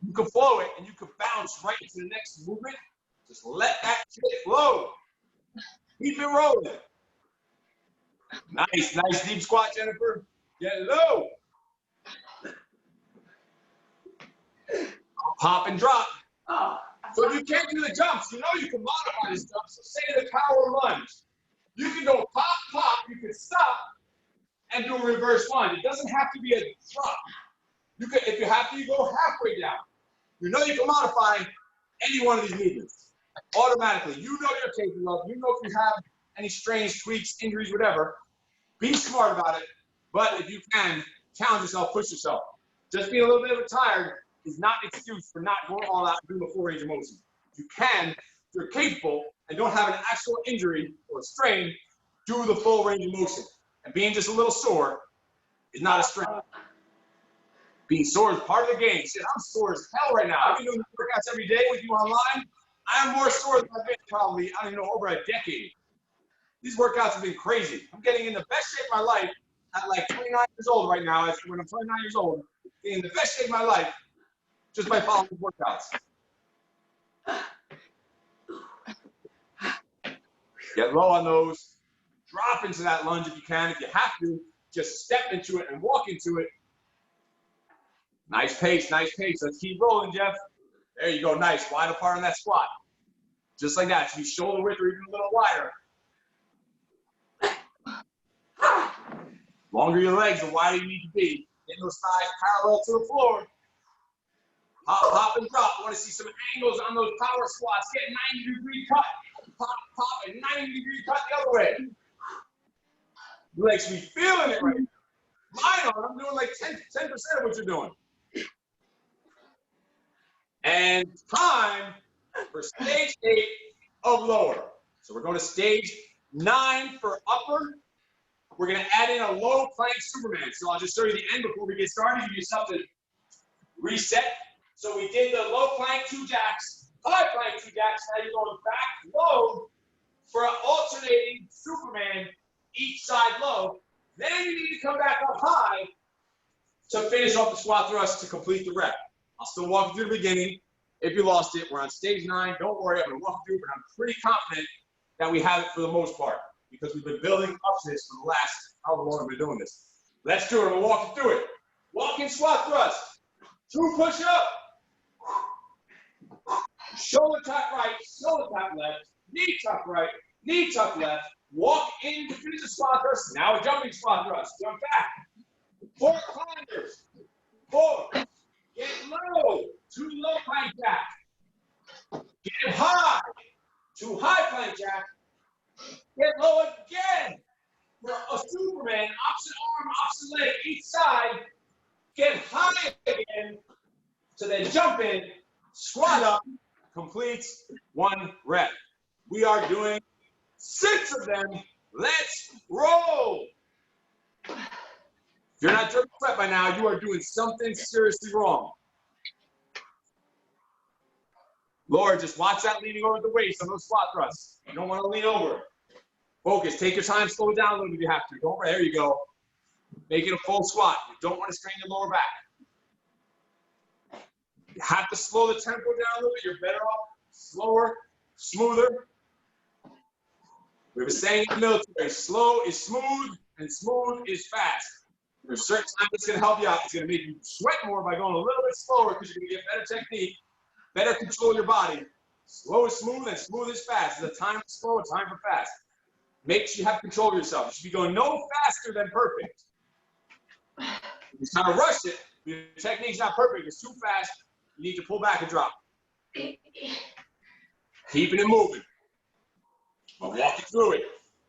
You can flow it and you can bounce right into the next movement. Just let that shit flow. Keep it rolling. Nice, nice deep squat, Jennifer. Get low. Pop and drop. Oh, So if you can't do the jumps, you know you can modify this jump. So say the power lunge. You can go pop, pop, you can stop and do a reverse lunge. It doesn't have to be a drop. You can, if you have to, you go halfway down. You know you can modify any one of these movements automatically. You know you're capable of. You know if you have any strains, tweaks, injuries, whatever. Be smart about it. But if you can, challenge yourself, push yourself. Just being a little bit of a tired is not an excuse for not going all out and doing the full range of motion. You can, if you're capable and don't have an actual injury or strain, do the full range of motion. And being just a little sore is not a strength. Being sore is part of the game. Shit, I'm sore as hell right now. I've been doing workouts every day with you online. I am more sore than I've been probably, I don't even know, over a decade. These workouts have been crazy. I'm getting in the best shape of my life at like 29 years old right now. When I'm 29 years old, getting in the best shape of my life just by following workouts. Get low on those. Drop into that lunge if you can. If you have to, just step into it and walk into it. Nice pace, nice pace. Let's keep rolling, Jeff. There you go, nice. Wide apart on that squat. Just like that. Should be shoulder width or even a little wider. Longer your legs, the wider you need to be. Getting those thighs parallel to the floor. Hop, hop, and drop. I want to see some angles on those power squats. Get 90-degree cut. Pop, pop, and 90-degree cut the other way. Your legs should be feeling it right now. Mine are. I'm doing like 10% of what you're doing. And time for stage 8 of lower. So we're going to stage 9 for upper. We're going to add in a low plank Superman. So I'll just show you the end before we get started. Give you something to reset. So we did the low plank 2 jacks, high plank 2 jacks. Now you're going back low for an alternating Superman, each side low. Then you need to come back up high to finish off the squat thrust to complete the rep. I'll still walk you through the beginning. If you lost it, we're on stage 9. Don't worry, I'm going to walk you through it, but I'm pretty confident that we have it for the most part because we've been building up to this for the last however long I've been doing this. Let's do it. I'm going to walk you through it. Walking squat thrust. 2 push up. Shoulder tap right, shoulder tap left, knee tuck right, knee tuck left. Walk in to finish the squat thrust. Now a jumping squat thrust. Jump back. 4 climbers. 4. Get low. 2 low plank jack. Get high. 2 high plank jack. Get low again. For a Superman, opposite arm, opposite leg, each side. Get high again. So then jump in, squat up, completes 1 rep. We are doing 6 of them. Let's roll. If you're not doing a rep by now, you are doing something seriously wrong. Laura, just watch that leaning over the waist on those squat thrusts. You don't want to lean over. Focus. Take your time. Slow it down a little bit if you have to. Don't. There you go. Make it a full squat. You don't want to strain your lower back. You have to slow the tempo down a little bit. You're better off slower, smoother. We were saying in the military, slow is smooth and smooth is fast. There's certain times it's going to help you out. It's going to make you sweat more by going a little bit slower because you're going to get better technique, better control your body. Slow is smooth and smooth is fast. There's a time for slow, a time for fast. Make sure you have control of yourself. You should be going no faster than perfect. If you kind of rush it, your technique's not perfect. It's too fast. You need to pull back and drop. Keeping it moving. I'll walk you through it.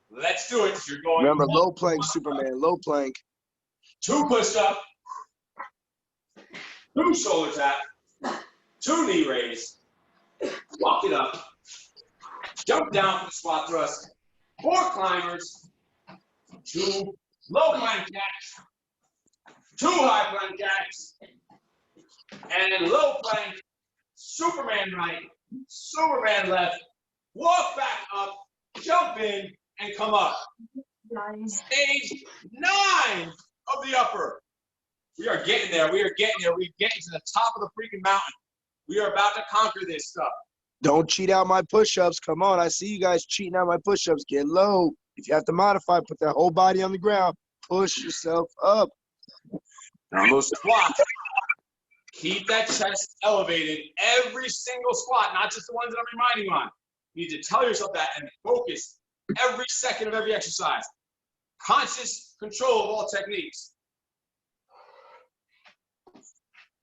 Let's do it. So you're going. Remember, low plank, Superman, low plank. 2 push-up, 2 shoulder tap, 2 knee raise, walk it up, jump down for the squat thrust, 4 climbers, 2 low plank jacks, 2 high plank jacks, and low plank, Superman right, Superman left, walk back up, jump in, and come up. Stage 9 of the upper. We are getting there. We are getting there. We're getting to the top of the freaking mountain. We are about to conquer this stuff. Don't cheat out my push-ups. Come on, I see you guys cheating out my push-ups. Get low. If you have to modify, put that whole body on the ground. Push yourself up. Now on those squats, keep that chest elevated every single squat, not just the ones that I'm reminding you on. You need to tell yourself that and focus every second of every exercise. Conscious control of all techniques.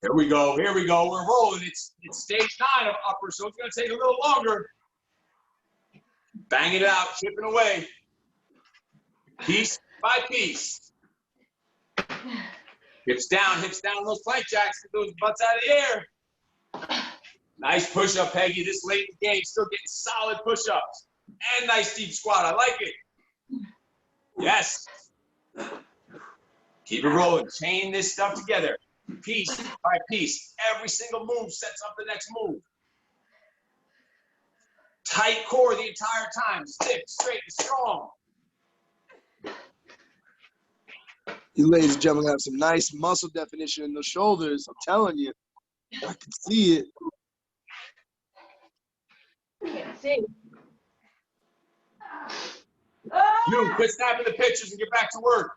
Here we go, we're rolling. It's stage 9 of upper, so it's gonna take a little longer. Bang it out, chipping away. Piece by piece. Hips down, those plank jacks, get those butts out of the air. Nice push-up, Peggy. This late in the game, still getting solid push-ups. And nice deep squat, I like it. Yes. Keep it rolling, chain this stuff together. Piece by piece. Every single move sets up the next move. Tight core the entire time. Stiff, straight, and strong. You ladies and gentlemen have some nice muscle definition in the shoulders. I'm telling you. I can see it. You quit snapping the pictures and get back to work.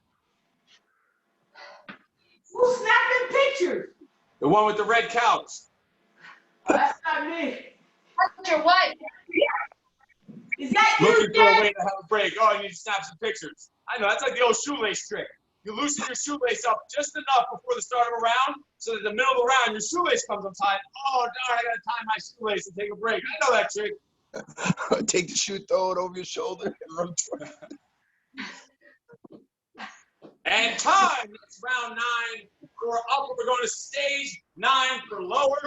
Who's snapping pictures? The one with the red couch. That's not me. That's your wife. Is that Looking you, for a Dad? way to have a break. Oh, you need to snap some pictures. I know, that's like the old shoelace trick. You loosen your shoelace up just enough before the start of a round so that in the middle of the round, your shoelace comes untied. Oh, darn, I gotta tie my shoelace and take a break. I know that trick. Take the shoe, throw it over your shoulder, and run. And time, it's round 9 for upper. We're going to stage 9 for lower.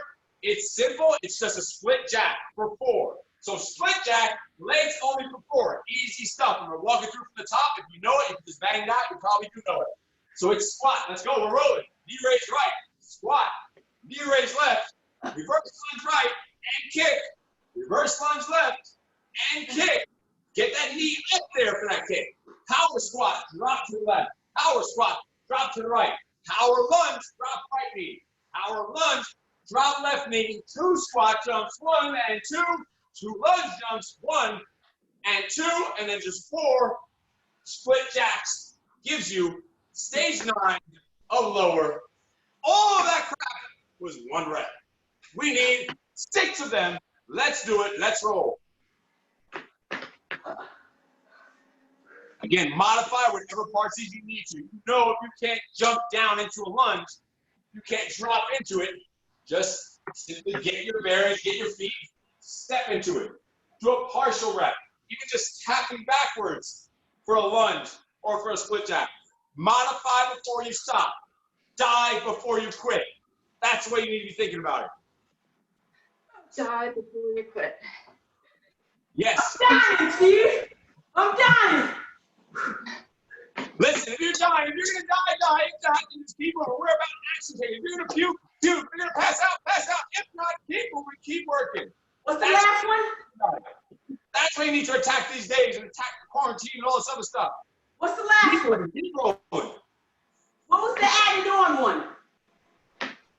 It's simple. It's just a split jack for 4. So split jack, legs only for 4. Easy stuff. I'm going to walk it through from the top. If you know it, if you just banged out, you probably do know it. So it's squat. Let's go. We're rolling. Knee raise right. Squat. Knee raise left. Reverse lunge right and kick. Reverse lunge left and kick. Get that knee up there for that kick. Power squat. Drop to the left. Power squat. Drop to the right. Power lunge. Drop right knee. Power lunge. Drop left knee. 2 squat jumps. 1 and 2. 2 lunge jumps. 1 and 2. And then just 4 split jacks. Gives you stage 9 of lower. All of that crap was 1 rep. We need 6 of them. Let's do it. Let's roll. Again, modify whatever parts you need to. You know if you can't jump down into a lunge, you can't drop into it. Just simply get your bearings, get your feet, step into it. Do a partial rep. Even just tapping backwards for a lunge or for a split jack. Modify before you stop. Dive before you quit. That's the way you need to be thinking about it. Die before you quit. Yes. I'm dying, Steve. I'm dying. Listen, if you're dying, if you're gonna die, these people are worried about action taking. If you're gonna puke, if you're gonna pass out, pass out. If not, keep moving, keep working. What's the last one? That's what you need to attack these days and attack the quarantine and all this other stuff. What's the last one? Keep rolling. What was the added on one?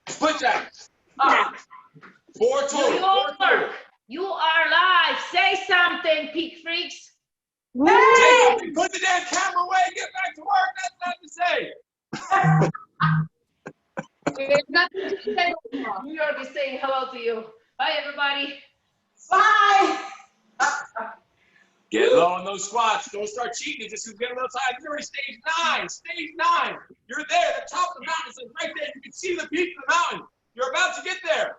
Split jack. 4 New total. 4 total. York, you are live. Say something, Peak Freaks. Hey! Put the damn camera away. Get back to work. That's nothing to say. There's nothing to say. New York is saying hello to you. Bye, everybody. Bye. Get low on those squats. Don't start cheating just to get a little tired. You're already stage 9. Stage 9. You're there. The top of the mountain is like right there. You can see the peak of the mountain. You're about to get there.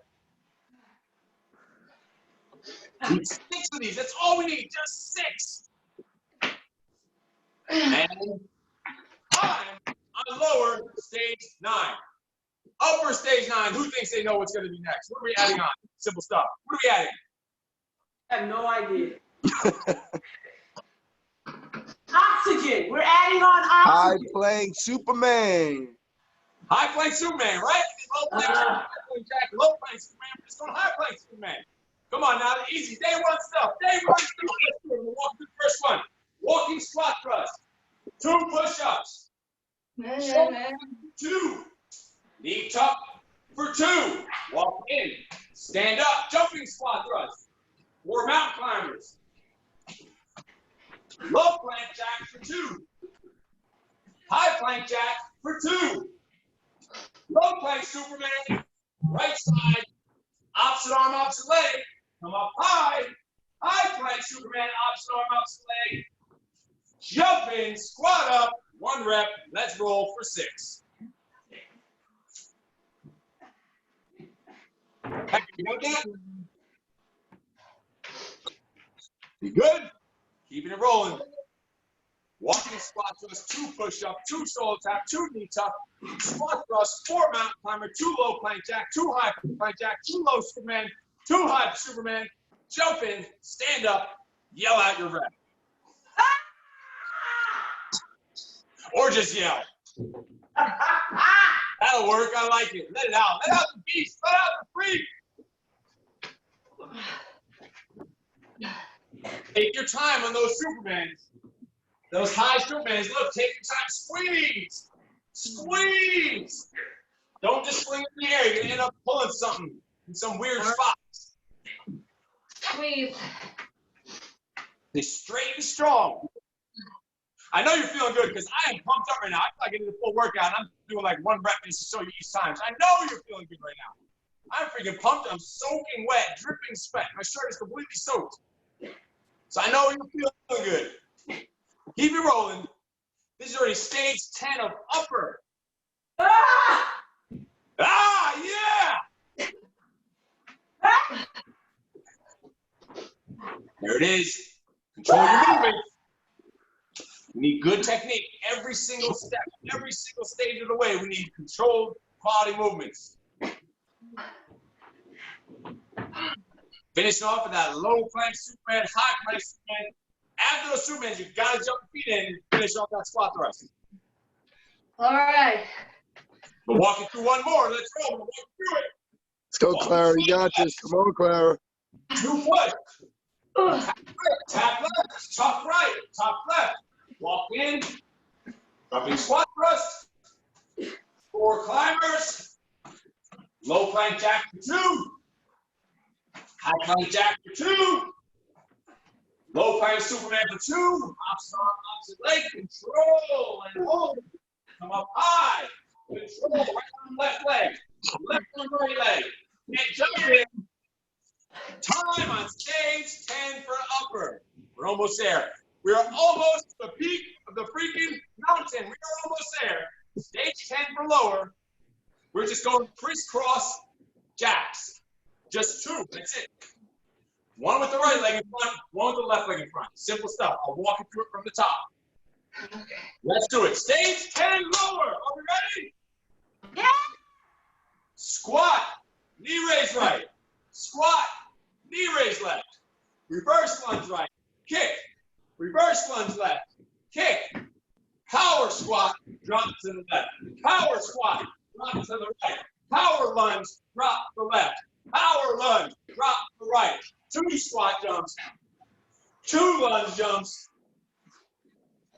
Need 6 of these. That's all we need. Just 6. And time on lower stage 9. Upper stage 9. Who thinks they know what's going to be next? What are we adding on? Simple stuff. What are we adding? I have no idea. Oxygen. We're adding on High oxygen. playing Superman. High flank Superman, right? Low flank, high flank Jack, low flank Superman. We're just going high flank Superman. Come on now, easy. Day one stuff. Day one stuff. Let's do it. We'll walk through the first one. Walking squat thrust. 2 push-ups. 2. Knee tuck for 2. Walk in. Stand up. Jumping squat thrust. 4 mountain climbers. Low plank jack for 2. High plank jack for 2. Low plank Superman. Right side. Opposite arm, opposite leg. Come up high. High plank Superman. Opposite arm, opposite leg. Jump in. Squat up. 1 rep. Let's roll for 6. Heck, you got that? You good? Keeping it rolling. Walking squat thrust, 2 push-up, 2 shoulder tap, 2 knee tuck, squat thrust, 4 mountain climber, 2 low plank jack, 2 high plank jack, 2 low Superman, 2 high Superman. Jump in, stand up, yell out your rep. Or just yell. That'll work. I like it. Let it out. Let out the beast. Let out the freak. Take your time on those Supermans. Those high Supermans. Look, take your time. Squeeze. Squeeze. Don't just fling it in the air. You're going to end up pulling something in some weird spots. Squeeze. Stay straight and strong. I know you're feeling good because I am pumped up right now. I feel like I need a full workout. I'm doing like 1 rep just to show you each time. So I know you're feeling good right now. I'm freaking pumped. I'm soaking wet, dripping sweat. My shirt is completely soaked. So I know you're feeling good. Keep it rolling. This is already stage 10 of upper. Ah, yeah! There it is. Control your movement. We need good technique every single step, every single stage of the way. We need controlled quality movements. Finishing off with that low plank Superman, high plank Superman. After those Supermans, you gotta jump your feet in and finish off that squat thrust. All right. We're walking through one more. Let's go. We're walking through it. Let's go, Clara. You got this. Come on, Clara. 2 push. Tap left, top right, top left. Walk in. Jumping squat thrust. 4 climbers. Low plank jack for 2. High plank jack for 2. Low plank Superman for 2. Opposite arm, opposite leg. Control and hold. Come up high. Control right arm, left leg. Left arm, right leg. And jump in. Time on stage 10 for upper. We're almost there. We are almost to the peak of the freaking mountain. We are almost there. Stage 10 for lower. We're just going crisscross jacks. Just 2. That's it. 1 with the right leg in front, 1 with the left leg in front. Simple stuff. I'll walk you through it from the top. Okay. Let's do it. Stage 10 lower. Are we ready? Yeah. Squat. Knee raise right. Squat. Knee raise left. Reverse lunge right. Kick. Reverse lunge left. Kick. Power squat. Drop to the left. Power squat. Drop to the right. Power lunge. Drop to the left. Power lunge. Drop to the right. 2 squat jumps. 2 lunge jumps.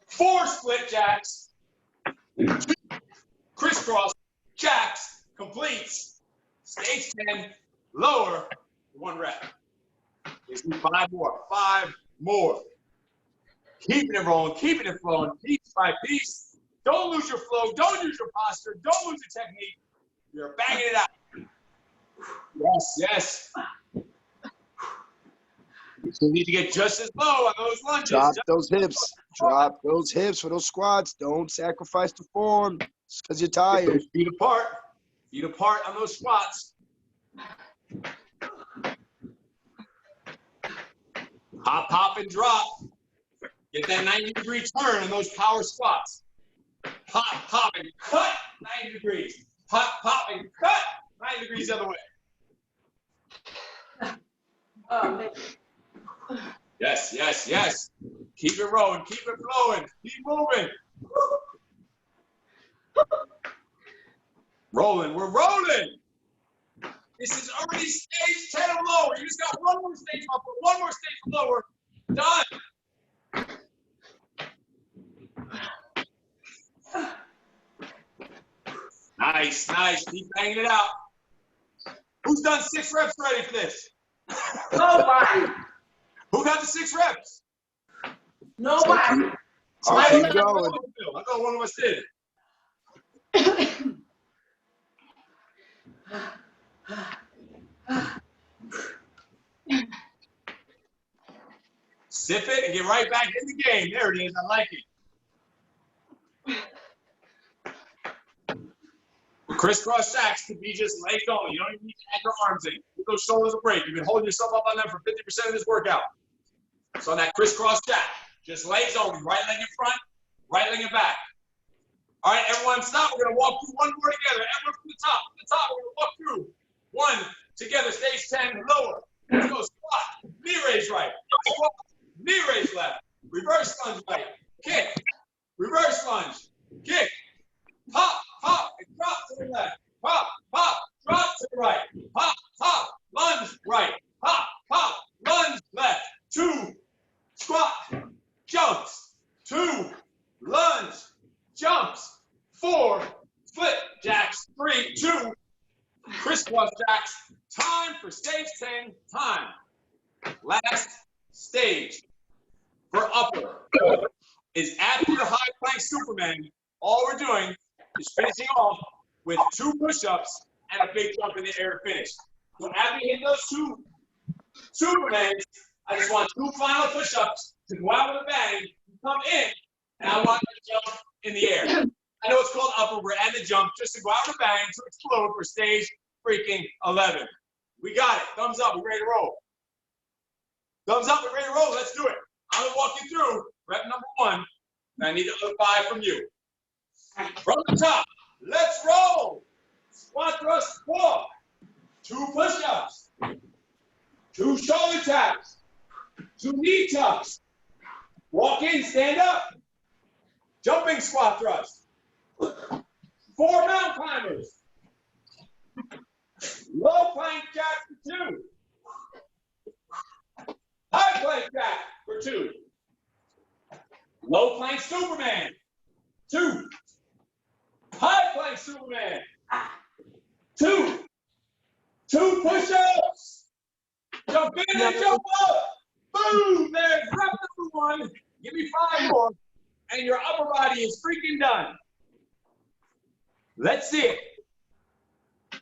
4 split jacks. 2 crisscross jacks. Completes. Stage 10. Lower. 1 rep. Let's do 5 more. 5 more. Keeping it rolling, keeping it flowing, piece by piece. Don't lose your flow. Don't lose your posture. Don't lose your technique. You're banging it out. Yes, yes. You still need to get just as low on those lunges. Drop those hips. Drop those hips for those squats. Don't sacrifice the form just because you're tired. Feet apart. Feet apart on those squats. Hop, hop, and drop. Get that 90-degree turn in those power squats. Hop, hop, and cut 90 degrees. Pop, pop, and cut. 90 degrees the other way. Oh, man. Yes, yes, yes. Keep it rolling, keep it flowing, keep moving. Rolling, we're rolling. This is already stage 10 or lower. You just got one more stage upper, one more stage lower. Done. Nice, nice. Keep banging it out. Who's done 6 reps already for this? Nobody. Who got the 6 reps? Nobody. All right, Keep I going. thought one of us did. Sip it and get right back in the game. There it is. I like it. The crisscross jacks could be just legs only. You don't even need to add your arms in. Give those shoulders a break. You've been holding yourself up on them for 50% of this workout. So on that crisscross jack, just legs only. Right leg in front, right leg in back. All right, everyone stop. We're going to walk through one more together. Everyone from the top. From the top, we're going to walk through. 1, together, stage 10, lower. Let's go squat. Knee raise right. Squat. Knee raise left. Reverse lunge right. Kick. Reverse lunge. Kick. Pop, pop, and drop to the left. Pop, pop, drop to the right. Pop, pop, lunge right. Pop, pop, lunge left. 2, squat, jumps. 2, lunge, jumps. 4, split jacks. 3, 2, crisscross jacks. Time for stage 10. Time. Last stage for upper is after your high plank Superman. All we're doing is finishing off with 2 push-ups and a big jump in the air to finish. So after you hit those 2 Supermans, I just want 2 final push-ups to go out with a bang, come in, and I want you to jump in the air. I know it's called upper, we're adding the jump just to go out with a bang to explode for stage freaking 11. We got it. Thumbs up, we're ready to roll. Thumbs up, we're ready to roll. Let's do it. I'm gonna walk you through rep number 1, and I need the other 5 from you. From the top, let's roll. Squat thrust, walk. 2 push-ups. 2 shoulder taps. 2 knee tucks. Walk in, stand up. Jumping squat thrust. 4 mountain climbers. Low plank jack for 2. High plank jack for 2. Low plank Superman. 2. High plank Superman. 2. 2 push-ups. Jump in and jump up. Boom. There's rep number 1. Give me 5 more. And your upper body is freaking done. Let's see it.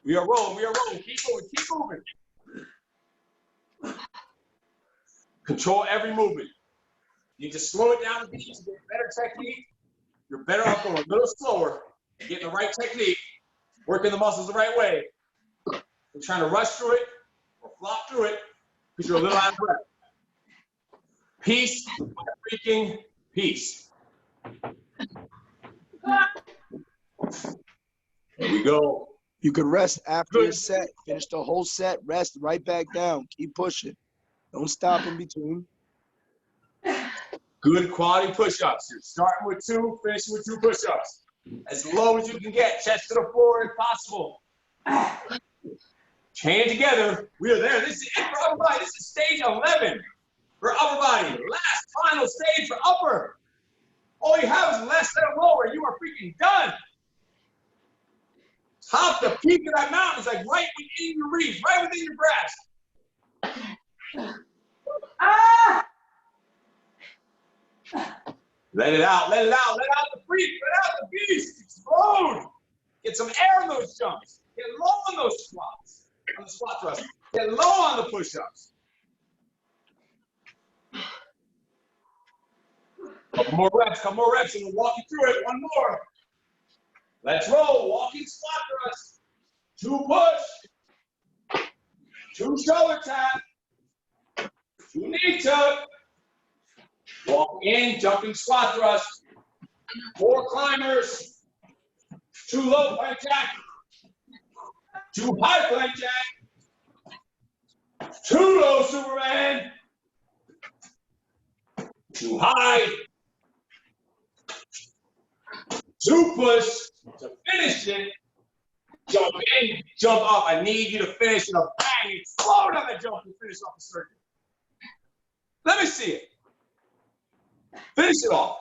We are rolling. We are rolling. Keep moving. Keep moving. Control every movement. You need to slow it down a bit to get better technique. You're better off going a little slower, getting the right technique, working the muscles the right way. You're trying to rush through it or flop through it because you're a little out of breath. Peace, freaking peace. Here we go. You can rest after your set. Finish the whole set. Rest right back down. Keep pushing. Don't stop in between. Good quality push-ups. You're starting with 2, finishing with 2 push-ups. As low as you can get, chest to the floor if possible. Chain it together. We are there. This is it for upper body. This is stage 11 for upper body. Last final stage for upper. All you have is less than a lower. You are freaking done. Top the peak of that mountain is like right within your reach, right within your grasp. Ah! Let it out, let it out, let out the freak, let out the beast, explode. Get some air in those jumps. Get low on those squats, on the squat thrust. Get low on the push-ups. Couple more reps, and we'll walk you through it. 1 more. Let's roll. Walking squat thrust. 2 push. 2 shoulder tap. 2 knee tuck. Walk in, jumping squat thrust. 4 climbers. 2 low plank jack. Too high plank jack. Too low Superman. Too high. Too push to finish it. Jump in, jump up. I need you to finish it. A bang, slow down that jump and finish off the circuit. Let me see it. Finish it off.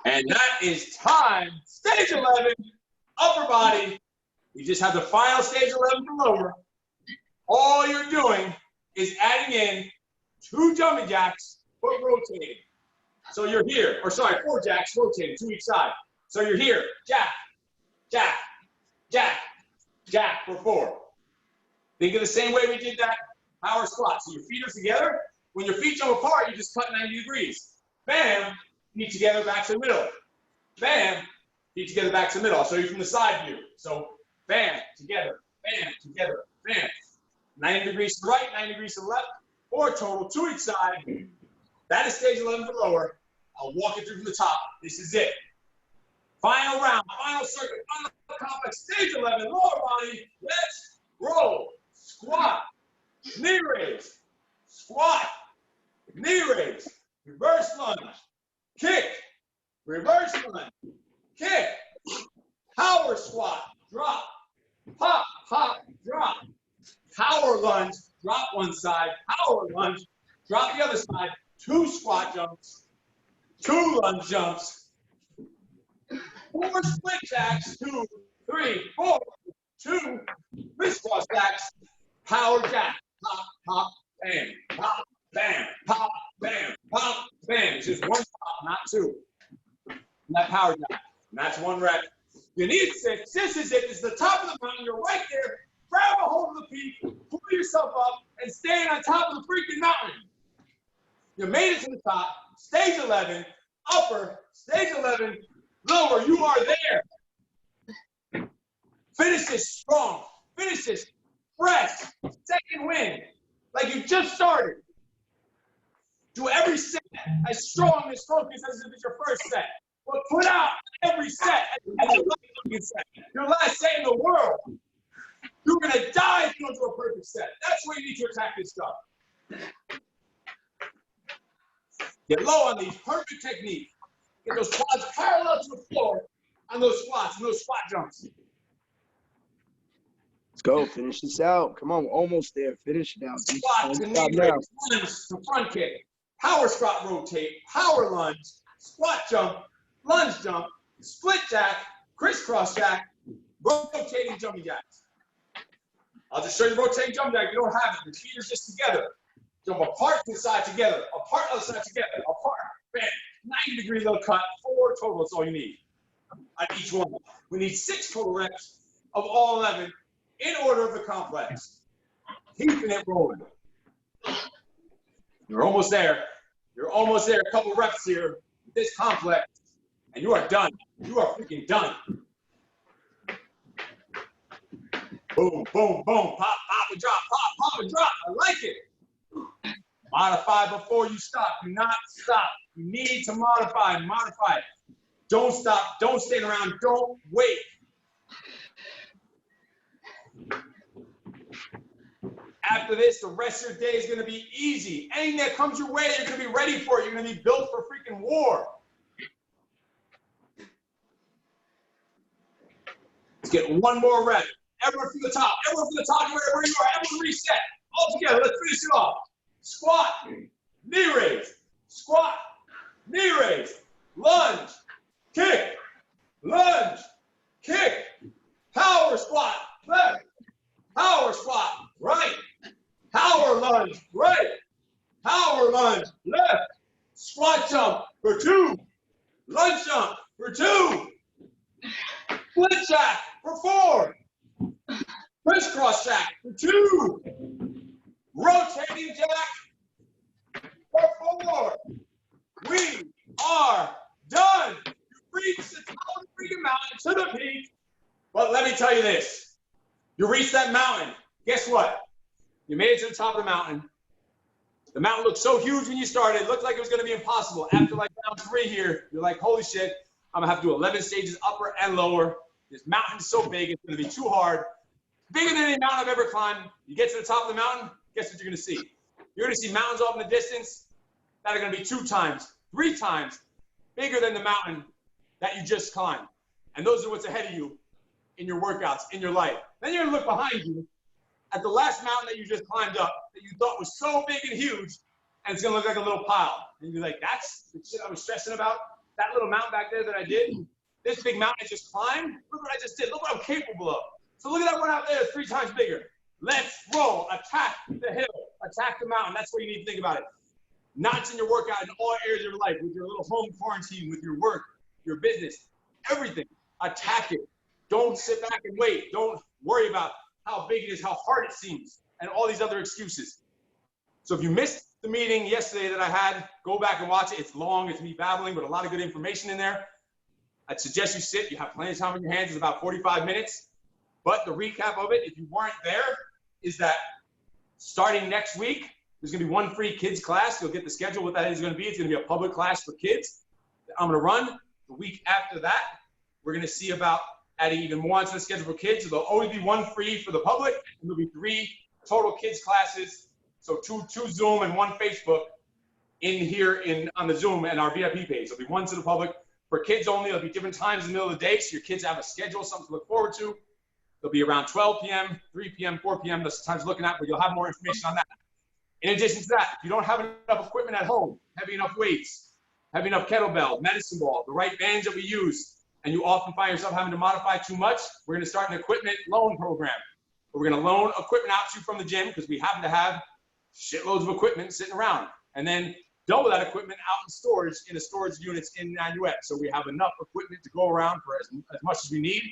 And that is time. Stage 11, upper body. You just have the final stage 11 for lower. All you're doing is adding in 2 jumping jacks, but rotating. So you're here, or sorry, 4 jacks rotating, 2 each side. So you're here, jack, jack, jack, jack for 4. Think of the same way we did that power squat. So your feet are together. When your feet jump apart, you just cut 90 degrees. Bam, feet together, back to the middle. Bam, feet together, back to the middle. I'll show you from the side view. So bam, together, bam, together, bam. 90 degrees to the right, 90 degrees to the left, or total 2 each side. That is stage 11 for lower. I'll walk it through from the top. This is it. Final round, final circuit, final complex, stage 11, lower body. Let's roll. Squat, knee raise, squat, knee raise, reverse lunge, kick, reverse lunge, kick, power squat, drop, pop, pop, drop, power lunge, drop one side, power lunge, drop the other side, 2 squat jumps, 2 lunge jumps, 4 split jacks, 2, 3, 4, 2 crisscross jacks, power jack, pop, pop, bam, pop, bam, pop, bam, pop, bam. It's just 1 pop, not 2. And that power jack, and that's 1 rep. You need 6. This is it. This is the top of the mountain. You're right there. Grab a hold of the peak, pull yourself up, and stand on top of the freaking mountain. You made it to the top. Stage 11, upper, stage 11, lower. You are there. Finish this strong. Finish this fresh. Second win. Like you just started. Do every set as strong, as focused as if it's your first set. But put out every set as your last set. Your last set in the world. You're going to die if you don't do a perfect set. That's where you need to attack this stuff. Get low on these. Perfect technique. Get those quads parallel to the floor on those squats and those squat jumps. Let's go. Finish this out. Come on. We're almost there. Finish it out. Squat to knee Stop raise, now. lunge to front kick, power squat rotate, power lunge, squat jump, lunge jump, split jack, crisscross jack, rotating jumping jacks. I'll just show you rotating jumping jack. You don't have it. Your feet are just together. Jump apart to the side together, apart other side together, apart. Bam. 90 degree little cut. 4 total. That's all you need on each one. We need 6 total reps of all 11 in order of the complex. Keeping it rolling. You're almost there. You're almost there. A couple reps here with this complex, and you are done. You are freaking done. Boom, boom, boom. Pop, pop, and drop. Pop, pop, and drop. I like it. Modify before you stop. Do not stop. You need to modify. Modify it. Don't stop. Don't stand around. Don't wait. After this, the rest of your day is going to be easy. Anything that comes your way, you're going to be ready for it. You're going to be built for freaking war. Let's get 1 more rep. Everyone from the top. Everyone from the top, wherever you are. Everyone reset. All together. Let's finish it off. Squat. Knee raise. Squat. Knee raise. Lunge. Kick. Lunge. Kick. Power squat. Left. Power squat. Right. Power lunge. Right. Power lunge. Left. Squat jump for 2. Lunge jump for 2. Split jack for 4. Crisscross jack for 2. Rotating jack for 4. We are done. You reached the top of the freaking mountain to the peak. But let me tell you this. You reached that mountain. Guess what? You made it to the top of the mountain. The mountain looked so huge when you started. It looked like it was going to be impossible. After like round 3 here, you're like, holy shit, I'm going to have to do 11 stages, upper and lower. This mountain is so big, it's gonna be too hard. Bigger than any mountain I've ever climbed. You get to the top of the mountain, guess what you're gonna see? You're gonna see mountains off in the distance that are gonna be 2 times, 3 times bigger than the mountain that you just climbed. And those are what's ahead of you in your workouts, in your life. Then you're gonna look behind you at the last mountain that you just climbed up that you thought was so big and huge, and it's gonna look like a little pile. And you're like, that's the shit I was stressing about? That little mountain back there that I did? This big mountain I just climbed? Look what I just did. Look what I'm capable of. So look at that one out there, 3 times bigger. Let's roll. Attack the hill. Attack the mountain. That's what you need to think about it. Not just in your workout, in all areas of your life, with your little home quarantine, with your work, your business, everything. Attack it. Don't sit back and wait. Don't worry about how big it is, how hard it seems, and all these other excuses. So if you missed the meeting yesterday that I had, go back and watch it. It's long, it's me babbling, but a lot of good information in there. I'd suggest you sit. You have plenty of time on your hands. It's about 45 minutes. But the recap of it, if you weren't there, is that starting next week, there's gonna be 1 free kids class. You'll get the schedule, what that is gonna be. It's gonna be a public class for kids that I'm gonna run. The week after that, we're gonna see about adding even more onto the schedule for kids. So there'll always be 1 free for the public, and there'll be 3 total kids classes. So 2 Zoom and 1 Facebook in here on the Zoom and our VIP page. There'll be 1 to the public. For kids only, there'll be different times in the middle of the day, so your kids have a schedule, something to look forward to. They'll be around 12 p.m., 3 p.m., 4 p.m. That's the times looking at, but you'll have more information on that. In addition to that, if you don't have enough equipment at home, heavy enough weights, heavy enough kettlebell, medicine ball, the right bands that we use, and you often find yourself having to modify too much, we're gonna start an equipment loan program. We're gonna loan equipment out to you from the gym because we happen to have shitloads of equipment sitting around. And then double that equipment out in storage, in the storage units in Nanuet. So we have enough equipment to go around for as much as we need.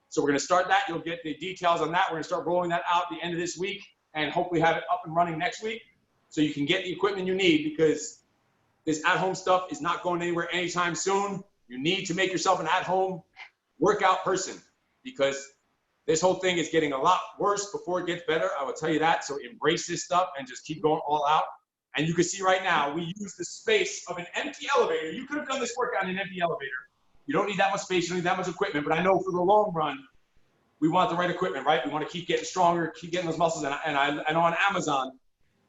So we're gonna start that. You'll get the details on that. We're gonna start rolling that out at the end of this week and hopefully have it up and running next week. So you can get the equipment you need, because this at-home stuff is not going anywhere anytime soon. You need to make yourself an at-home workout person, because this whole thing is getting a lot worse before it gets better. I will tell you that. So embrace this stuff and just keep going all out. And you can see right now, we use the space of an empty elevator. You could have done this workout in an empty elevator. You don't need that much space, you don't need that much equipment, but I know for the long run, we want the right equipment, right? We want to keep getting stronger, keep getting those muscles. And I know on Amazon,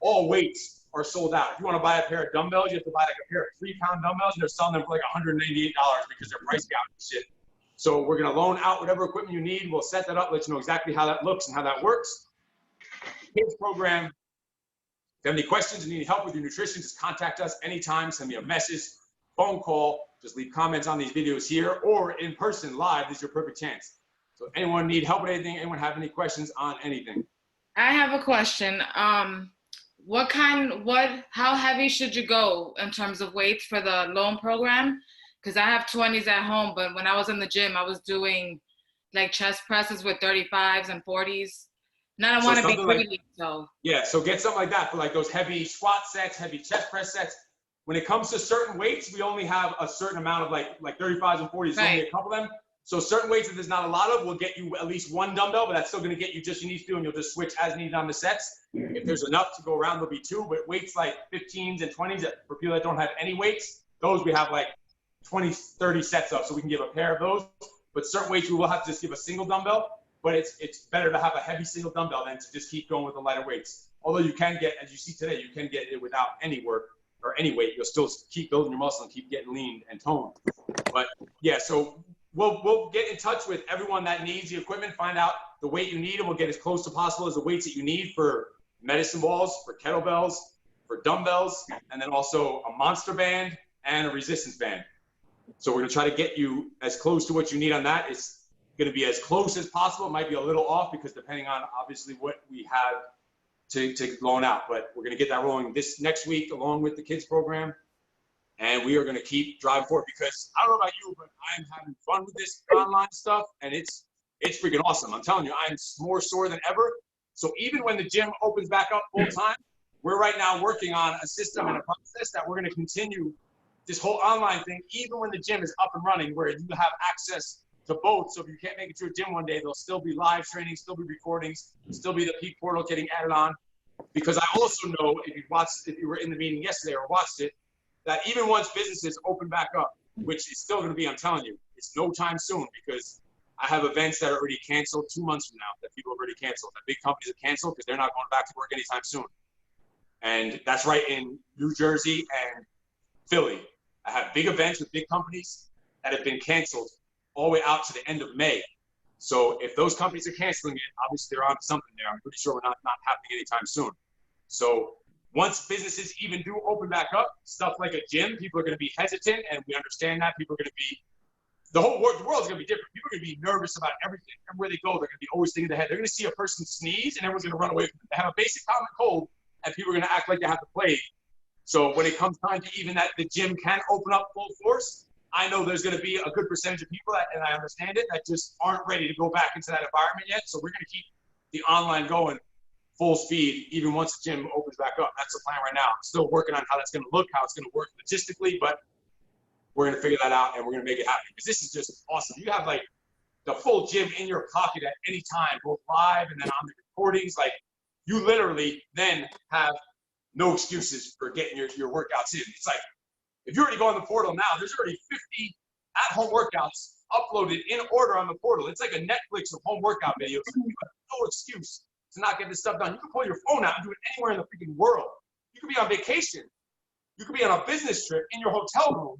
all weights are sold out. If you want to buy a pair of dumbbells, you have to buy like a pair of 3-pound dumbbells, and they're selling them for like $188 because they're price gouged and shit. So we're gonna loan out whatever equipment you need. We'll set that up, let you know exactly how that looks and how that works. Kids program. If you have any questions and need help with your nutrition, just contact us anytime. Send me a message, phone call, just leave comments on these videos here, or in person live. This is your perfect chance. So anyone need help with anything? Anyone have any questions on anything? I have a question. How heavy should you go in terms of weights for the loan program? Because I have 20s at home, but when I was in the gym, I was doing like chest presses with 35s and 40s. And I don't want to be greedy, so. Yeah, so get something like that for like those heavy squat sets, heavy chest press sets. When it comes to certain weights, we only have a certain amount of like 35s and 40s, right. Only a couple of them. So certain weights that there's not a lot of will get you at least 1 dumbbell, but that's still gonna get you just you need to do, and you'll just switch as needed on the sets. If there's enough to go around, there'll be 2, but weights like 15s and 20s, for people that don't have any weights, those we have like 20, 30 sets of, so we can give a pair of those. But certain weights we will have to just give a single dumbbell, but it's better to have a heavy single dumbbell than to just keep going with the lighter weights. Although you can get, as you see today, you can get it without any work or any weight. You'll still keep building your muscle and keep getting lean and toned. But yeah, so we'll get in touch with everyone that needs the equipment, find out the weight you need, and we'll get as close to possible as the weights that you need for medicine balls, for kettlebells, for dumbbells, and then also a monster band and a resistance band. So we're gonna try to get you as close to what you need on that. It's gonna be as close as possible. It might be a little off because depending on obviously what we have to loan out, but we're gonna get that rolling this next week along with the kids program. And we are gonna keep driving forward, because I don't know about you, but I'm having fun with this online stuff, and it's freaking awesome. I'm telling you, I'm more sore than ever. So even when the gym opens back up full time, we're right now working on a system and a process that we're gonna continue this whole online thing, even when the gym is up and running, where you have access to both. So if you can't make it to a gym one day, there'll still be live training, still be recordings, still be the Peak Portal getting added on. Because I also know, if you were in the meeting yesterday or watched it, that even once businesses open back up, which is still gonna be, I'm telling you, it's no time soon, because I have events that are already canceled 2 months from now that people have already canceled. That big companies have canceled because they're not going back to work anytime soon. And that's right in New Jersey and Philly. I have big events with big companies that have been canceled all the way out to the end of May. So if those companies are canceling it, obviously they're on something there. I'm pretty sure we're not happening anytime soon. So once businesses even do open back up, stuff like a gym, people are going to be hesitant, and we understand that. People are going to be, the world's going to be different. People are going to be nervous about everything. Everywhere they go, they're going to be always thinking ahead. They're going to see a person sneeze, and everyone's going to run away from them. They have a basic common cold, and people are going to act like they have the plague. So when it comes time to even that the gym can open up full force, I know there's going to be a good percentage of people that, and I understand it, that just aren't ready to go back into that environment yet. So we're going to keep the online going full speed, even once the gym opens back up. That's the plan right now. I'm still working on how that's going to look, how it's going to work logistically, but we're going to figure that out and we're going to make it happen. Because this is just awesome. You have like the full gym in your pocket at any time, both live and then on the recordings. Like you literally then have no excuses for getting your workouts in. It's like, if you already go on the portal now, there's already 50 at-home workouts uploaded in order on the portal. It's like a Netflix of home workout videos. You have no excuse to not get this stuff done. You can pull your phone out and do it anywhere in the freaking world. You could be on vacation. You could be on a business trip in your hotel room,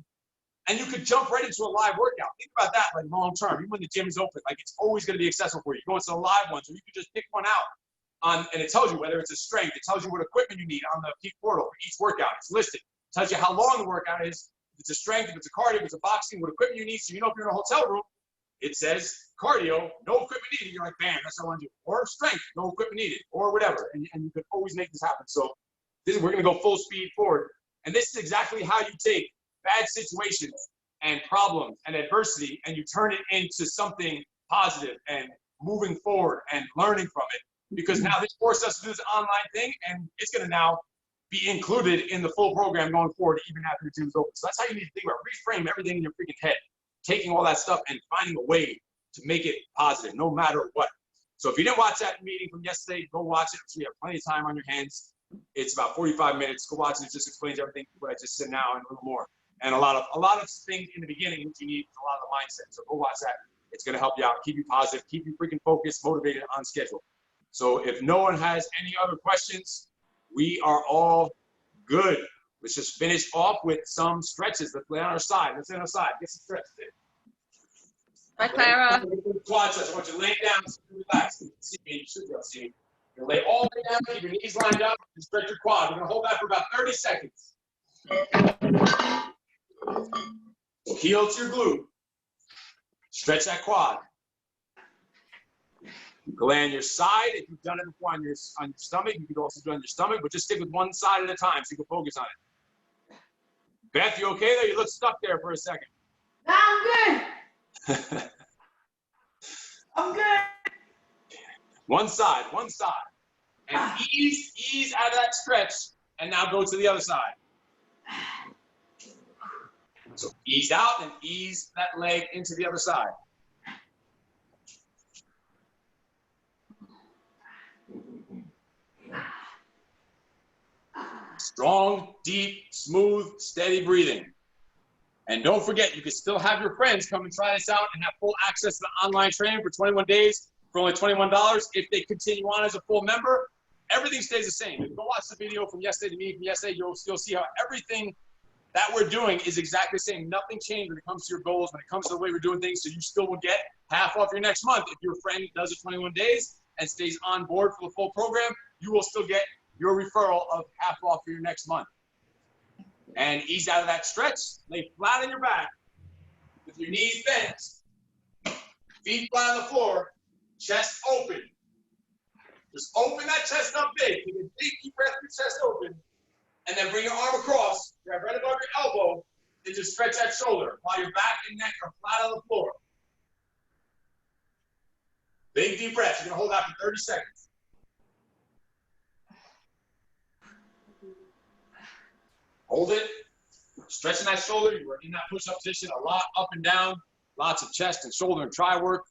and you could jump right into a live workout. Think about that, like long term. Even when the gym is open, like it's always going to be accessible for you. You go into the live ones, or you can just pick one out, and it tells you whether it's a strength. It tells you what equipment you need on the Peak portal for each workout. It's listed. It tells you how long the workout is. If it's a strength, if it's a cardio, if it's a boxing, what equipment you need. So you know if you're in a hotel room, it says cardio, no equipment needed. You're like, bam, that's what I want to do. Or strength, no equipment needed, or whatever. And you can always make this happen. So we're going to go full speed forward. And this is exactly how you take bad situations and problems and adversity and you turn it into something positive and moving forward and learning from it. Because now this forced us to do this online thing, and it's going to now be included in the full program going forward, even after the gym's open. So that's how you need to think about it. Reframe everything in your freaking head, taking all that stuff and finding a way to make it positive, no matter what. So if you didn't watch that meeting from yesterday, go watch it. So you have plenty of time on your hands. It's about 45 minutes. Go watch it. It just explains everything what I just said now and a little more. And a lot of things in the beginning which you need is a lot of the mindset. So go watch that. It's going to help you out, keep you positive, keep you freaking focused, motivated, on schedule. So if no one has any other questions, we are all good. Let's just finish off with some stretches. Let's lay on our side. Let's lay on our side. Get some stretches in. Bye, Clara. Quad stretch. I want you to lay down, relax. You can see me. You should be able to see me. You're going to lay all the way down, keep your knees lined up, and stretch your quad. You're going to hold that for about 30 seconds. So heel to your glute. Stretch that quad. You can lay on your side. If you've done it before on your stomach, you can also do it on your stomach, but just stick with one side at a time so you can focus on it. Beth, you okay there? You look stuck there for a second. Now I'm good. I'm good. One side. And ease out of that stretch, and now go to the other side. So ease out and ease that leg into the other side. Strong, deep, smooth, steady breathing. And don't forget, you can still have your friends come and try this out and have full access to the online training for 21 days for only $21. If they continue on as a full member, everything stays the same. If you go watch the video from yesterday to me from yesterday, you'll see how everything that we're doing is exactly the same. Nothing changed when it comes to your goals, when it comes to the way we're doing things. So you still will get half off your next month. If your friend does it 21 days and stays on board for the full program, you will still get your referral of half off for your next month. And ease out of that stretch. Lay flat on your back with your knees bent, feet flat on the floor, chest open. Just open that chest up big. Take a big deep breath with your chest open. And then bring your arm across, grab right above your elbow, and just stretch that shoulder while your back and neck are flat on the floor. Big deep breath. You're going to hold that for 30 seconds. Hold it. Stretching that shoulder. You are in that push-up position a lot, up and down. Lots of chest and shoulder and tri work.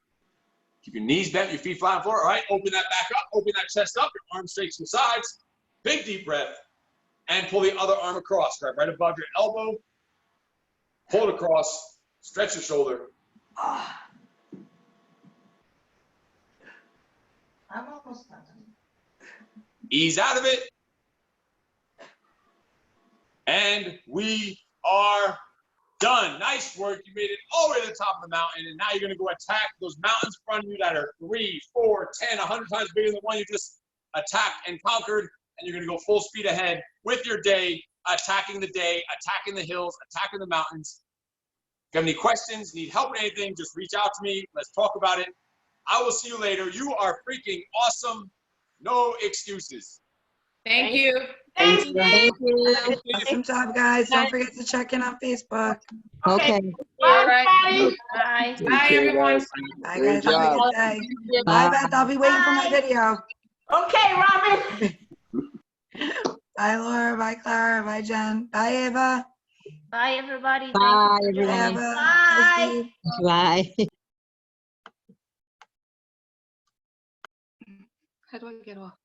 Keep your knees bent, your feet flat on the floor. All right, open that back up. Open that chest up. Your arms straight to the sides. Big deep breath. And pull the other arm across. Grab right above your elbow. Hold across. Stretch your shoulder. I'm almost done. Ease out of it. And we are done. Nice work. You made it all the way to the top of the mountain, and now you're going to go attack those mountains in front of you that are 3, 4, 10, 100 times bigger than the one you just attacked and conquered, and you're going to go full speed ahead with your day, attacking the hills, attacking the mountains. If you have any questions, need help with anything, just reach out to me. Let's talk about it. I will see you later. You are freaking awesome. No excuses. Thank you. Thank you. Thank you. Awesome job, guys. Don't forget to check in on Facebook. Okay. All right. Bye. Bye. Bye, everyone. Bye, Great guys. Have a job. good day. Bye, Beth. I'll be waiting for my video. Okay, Robin. Bye, Laura. Bye, Clara. Bye, Jen. Bye, Ava. Bye, everybody. Thank Bye, you for Bye, joining. everyone. Ava. Bye. Steve. Bye. How do I get off?